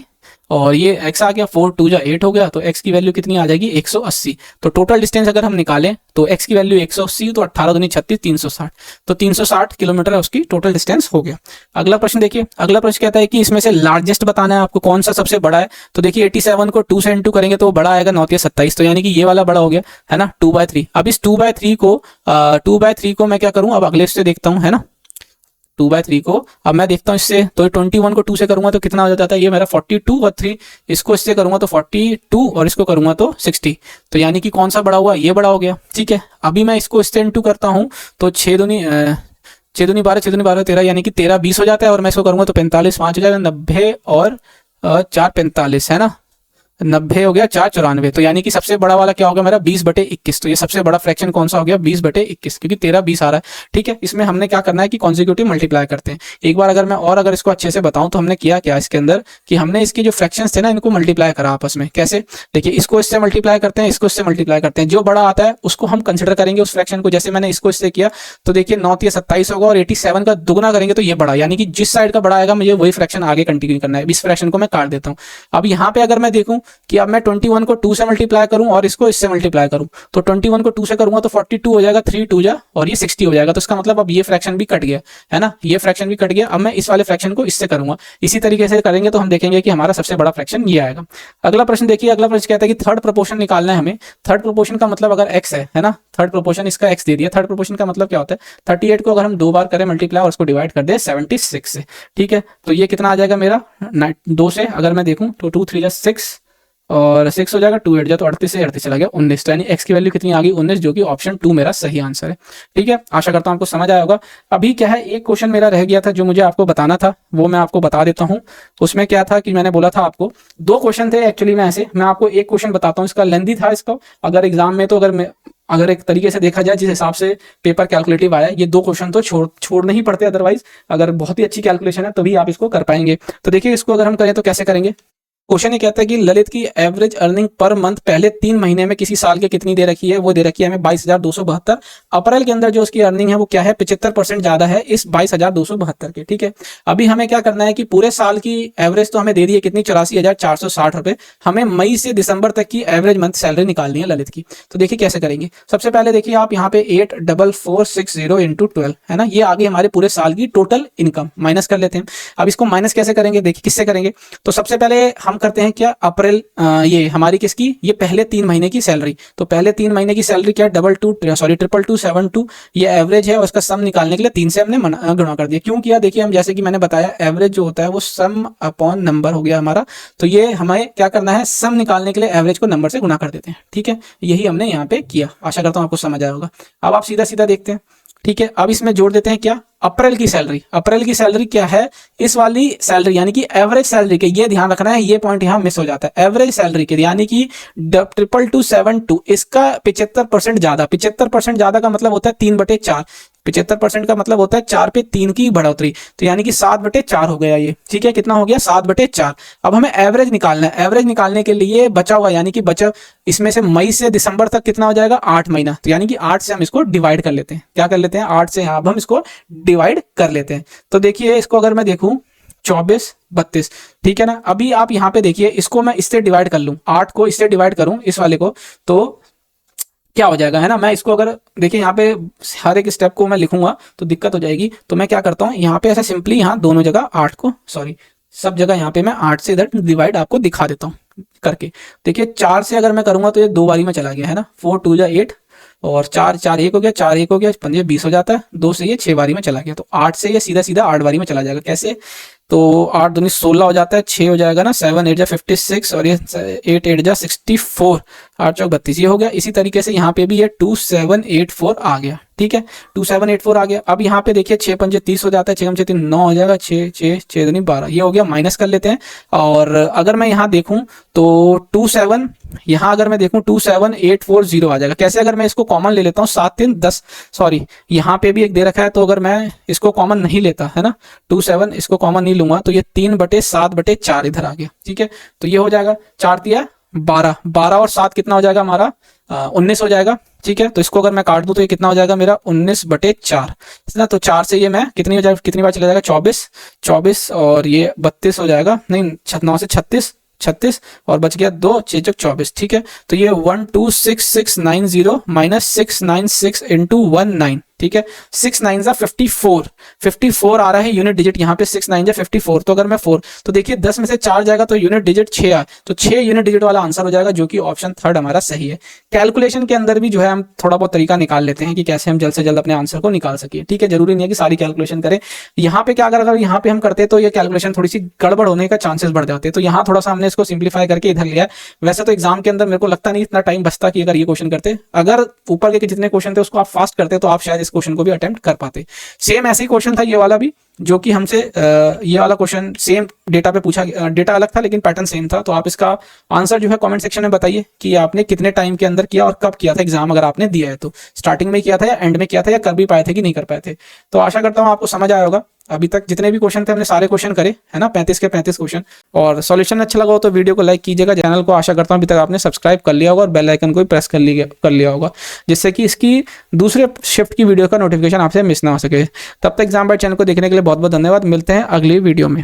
और ये x आ गया 4 2 8 हो गया, तो x की वैल्यू कितनी आ जाएगी 180। तो टोटल डिस्टेंस अगर हम निकालें तो x की वैल्यू 180, तो 18 दूनी 36 360, तो 360 किलोमीटर उसकी टोटल डिस्टेंस हो गया। अगला प्रश्न देखिए, अगला प्रश्न कहता है कि इसमें से लार्जेस्ट बताना है आपको, कौन सा सबसे बड़ा है। तो देखिए 87 को 2 से इंटू करेंगे तो बड़ा आएगा 9 27, तो यानी कि ये वाला बड़ा हो गया, है ना, 2/3। अब इस 2/3 को मैं क्या करूं, अब अगले से देखता हूं, है ना, 2/3 को अब मैं देखता हूँ इससे, तो 21 को 2 से करूंगा तो कितना हो जाता है, ये मेरा 42 और 3 इसको इससे करूंगा तो 42 और इसको करूंगा तो 60, तो यानी कि कौन सा बड़ा हुआ, ये बड़ा हो गया, ठीक है। अभी मैं इसको इससे इंटू करता हूँ तो 6 दूनी 12 6 दूनी 12 13, यानी कि 13 20 हो जाता है, और मैं इसको करूंगा तो 45 5 हो जाएगा, 90 और 4 45 है ना, 90 हो गया 4 94, तो यानी कि सबसे बड़ा वाला क्या होगा मेरा 20/21। तो ये सबसे बड़ा फ्रैक्शन कौन सा हो गया 20/21, क्योंकि 13 20 आ रहा है, ठीक है। इसमें हमने क्या करना है कि कॉन्सिक्यूटिव मल्टीप्लाई करते हैं। एक बार अगर मैं और अगर इसको अच्छे से बताऊं तो हमने किया क्या इसके अंदर कि हमने इसके जो फ्रैक्शंस थे ना इनको मल्टीप्लाई करा आपस में। कैसे, देखिए इसको इससे मल्टीप्लाई करते हैं, इसको इससे मल्टीप्लाई करते हैं, जो बड़ा आता है उसको हम कंसिडर करेंगे उस फ्रैक्शन को। जैसे मैंने इसको इससे किया तो देखिए 9 27 होगा, और 87 का दुगुना करेंगे तो ये बड़ा, यानी कि जिस साइड का बड़ा आएगा मुझे वही फ्रैक्शन आगे कंटिन्यू करना है। इस फ्रैक्शन को मैं काट देता हूँ। अब यहाँ पे अगर मैं देखूं कि अब मैं 21 को 2 से मल्टीप्लाई करूं और इसको इससे मल्टीप्लाई करूं, तो 21 को 2 से करूंगा तो 42 हो जाएगा, 3 2 जा और ये 60 हो जाएगा। तो इसका मतलब अब ये फ्रैक्शन भी कट गया, है ना, ये फ्रैक्शन भी कट गया। अब मैं इस वाले फ्रैक्शन को इससे करूंगा, इसी तरीके से करेंगे तो हम देखेंगे कि हमारा सबसे बड़ा फ्रैक्शन ये आएगा। अगला प्रश्न देखिए, अगला प्रश्न कहता है कि थर्ड प्रोपोर्शन निकालना है हमें। थर्ड प्रोपोर्शन का मतलब अगर x है ना, थर्ड प्रोपोर्शन इसका x दे दिया। थर्ड प्रोपोर्शन का मतलब क्या होता है, 38 को अगर हम 2 बार करें मल्टीप्लाई और उसको डिवाइड कर दे 76 से, ठीक है। तो ये कितना आ जाएगा मेरा 2 से अगर मैं देखूं तो 2 3 जा 6 और 6 हो जाएगा, 2 8 जा तो 38 से 38 चला गया 19, तो यानी x की वैल्यू कितनी आ गई 19, जो कि ऑप्शन 2 मेरा सही आंसर है, ठीक है। आशा करता हूं आपको समझ आया होगा। अभी क्या है, एक क्वेश्चन मेरा रह गया था जो मुझे आपको बताना था, वो मैं आपको बता देता हूं। उसमें क्या था कि मैंने बोला था आपको 2 क्वेश्चन थे एक्चुअली में, ऐसे मैं आपको एक क्वेश्चन बताता हूँ, इसका लेंथी था इसको, अगर एग्जाम में तो अगर अगर एक तरीके से देखा जाए जिस हिसाब से पेपर कैलकुलेटिव आया, ये 2 क्वेश्चन तो छोड़ने ही पड़ते, अदरवाइज अगर बहुत ही अच्छी कैलकुलेशन है तभी आप इसको कर पाएंगे। तो देखिए इसको अगर हम करें तो कैसे करेंगे। क्वेश्चन ये कहता है कि ललित की एवरेज अर्निंग पर मंथ पहले 3 महीने में किसी साल के कितनी दे रखी है, वो दे रखी है हमें 22,272। अप्रैल के अंदर जो उसकी अर्निंग है वो क्या है, 75% ज्यादा है इस 22,272 के। ठीक है, अभी हमें क्या करना है कि पूरे साल की एवरेज तो हमें दे दी है कितनी, 84,460 रुपए। हमें मई से दिसंबर तक की एवरेज मंथ सैलरी निकालनी है ललित की। तो देखिए कैसे करेंगे। सबसे पहले देखिए आप यहाँ पे 84460 इंटू 12 है ना, ये आगे हमारे पूरे साल की टोटल इनकम माइनस कर लेते हैं। अब इसको माइनस कैसे करेंगे, देखिए किससे करेंगे। तो सबसे पहले हम करते हैं क्या, अप्रैल ये हमारी किसकी, ये पहले 3 महीने की सैलरी। तो पहले 3 महीने की सैलरी क्या है, 22272 ये एवरेज है और उसका सम निकालने के लिए 3 से हमने गुणा कर दिया। क्यों किया, देखिए हम जैसे कि मैंने बताया एवरेज जो होता है वो सम अपॉन नंबर हो गया हमारा। तो ये हमें क्या करना है, सम निकालने के लिए एवरेज को नंबर से गुणा कर देते हैं। ठीक है, यही हमने यहाँ पे किया। आशा करता हूँ आपको समझ आया होगा। अब आप सीधा सीधा देखते हैं। ठीक है, अब इसमें जोड़ देते हैं क्या, अप्रैल की सैलरी। अप्रैल की सैलरी क्या है, इस वाली सैलरी यानी कि एवरेज सैलरी के, ये ध्यान रखना है, ये पॉइंट यहां मिस हो जाता है। एवरेज सैलरी के यानी कि 22272 इसका 75% ज्यादा। 75% ज्यादा का मतलब होता है 3/4। 75% का मतलब होता है 4 पे 3 की बढ़ोतरी, तो यानी कि 7/4 हो गया ये। ठीक है, कितना हो गया, 7/4। अब हमें एवरेज निकालना है। एवरेज निकालने के लिए बचा हुआ यानी कि बचा इसमें से मई से दिसंबर तक कितना हो जाएगा, 8 महीना। तो यानी कि 8 से हम इसको डिवाइड कर लेते हैं। क्या कर लेते हैं, 8 से अब हम इसको डिवाइड कर लेते हैं। तो देखिए इसको अगर मैं देखूं 24 32, ठीक है ना। अभी आप यहाँ पे देखिए, इसको मैं इससे डिवाइड कर लूं, 8 को इससे डिवाइड करूं इस वाले को, तो क्या हो जाएगा है ना। मैं इसको अगर देखिए यहाँ पे हर एक स्टेप को मैं लिखूंगा तो दिक्कत हो जाएगी। तो मैं क्या करता हूँ, यहाँ पे ऐसे सिंपली यहाँ दोनों जगह 8 को, सॉरी सब जगह यहाँ पे मैं 8 से इधर डिवाइड आपको दिखा देता हूँ करके। देखिए 4 से अगर मैं करूंगा तो ये 2 बारी में चला गया है ना, 4 2 जा 8 और 4 4 1 हो गया, 4 1 हो गया, 15 20 हो जाता है। 2 से ये 6 बारी में चला गया। तो 8 से ये सीधा सीधा 8 बारी में चला जाएगा। कैसे, तो 8 दूनी 16 हो जाता है, 6 हो जाएगा ना, 7 8 जा 56 और ये 8 8 जा 64, 8 चौक 32 ये हो गया। इसी तरीके से यहाँ पे भी ये 2784 आ गया। ठीक है, 2784 आ गया। अब यहाँ पे देखिए 6 पंजे 30 हो जाता है, 6 5 3 9 हो जाएगा, 6 6 6 दूनी 12 ये हो गया। माइनस कर लेते हैं और अगर मैं यहाँ देखूं तो 27 यहाँ अगर मैं देखूं 27840 आ जाएगा। कैसे, अगर मैं इसको कॉमन ले लेता हूँ 7 3 10, सॉरी यहाँ पे भी एक दे रखा है, तो अगर मैं इसको कॉमन नहीं लेता है ना, 27 इसको कॉमन नहीं लूंगा तो ये 3/7/4 इधर आ गया। ठीक है, तो ये हो जाएगा 4 दिया 12, 12 और 7 कितना हो जाएगा हमारा 19 हो जाएगा। ठीक है, तो इसको अगर मैं काट दूं तो ये कितना हो जाएगा मेरा 19/4 ना। तो 4 से ये मैं कितनी हो जाएगा, कितनी बार चला जाएगा 24 24 और ये 32 हो जाएगा, नहीं 9 से 36 36 और बच गया 2 6 24। ठीक है, तो ये 126690 माइनस 696 इंटू 19। ठीक है, 6 9 जा 54 आ रहा है यूनिट डिजिट यहाँ पे, 6 9 जा 54। तो अगर मैं 4 तो देखिए 10 में से 4 जाएगा तो यूनिट डिजिट 6 आए, तो 6 यूनिट डिजिट वाला आंसर हो जाएगा, जो कि ऑप्शन 3 हमारा सही है। कैलकुलेशन के अंदर भी जो है हम थोड़ा बहुत तरीका निकाल लेते हैं कि कैसे हम जल्द से जल्द अपने आंसर को निकाल सके। ठीक है, जरूरी नहीं है कि सारी कैलकुलेशन करें। यहाँ पे क्या अगर यहाँ पे हम करते तो ये कैलकुलेशन थोड़ी सी गड़बड़ होने का चांसेस बढ़ जाते, तो यहाँ थोड़ा सा हमने इसको सिंप्लीफाई करके इधर लिया। वैसे तो एग्जाम के अंदर मेरे को लगता नहीं इतना टाइम बचता कि अगर ये क्वेश्चन करते, अगर ऊपर के जितने क्वेश्चन थे उसको आप फास्ट करते तो आप शायद इस क्वेश्चन को भी अटेम्प्ट कर पाते। सेम ऐसे ही क्वेश्चन था ये वाला भी, जो कि हमसे ये वाला क्वेश्चन सेम डेटा पे पूछा, डेटा अलग था लेकिन पैटर्न सेम था। तो आप इसका आंसर जो है कमेंट सेक्शन में बताइए कि आपने कितने टाइम के अंदर किया और कब किया था एग्जाम, अगर आपने दिया है तो स्टार्टिंग में किया था या एंड में किया था या कर भी पाए थे कि नहीं कर पाए थे। तो आशा करता हूँ आपको समझ आया होगा। अभी तक जितने भी क्वेश्चन थे हमने सारे क्वेश्चन करे है ना, 35 के 35 क्वेश्चन। और सॉल्यूशन अच्छा लगा हो तो वीडियो को लाइक कीजिएगा, चैनल को आशा करता हूँ अभी तक आपने सब्सक्राइब कर लिया होगा और बेल आइकन को भी प्रेस कर लिया होगा, जिससे कि इसकी दूसरे शिफ्ट की वीडियो का नोटिफिकेशन आपसे मिस ना हो सके। तब तक एग्जाम बाइट चैनल को देखने के लिए बहुत बहुत धन्यवाद। मिलते हैं अगली वीडियो में।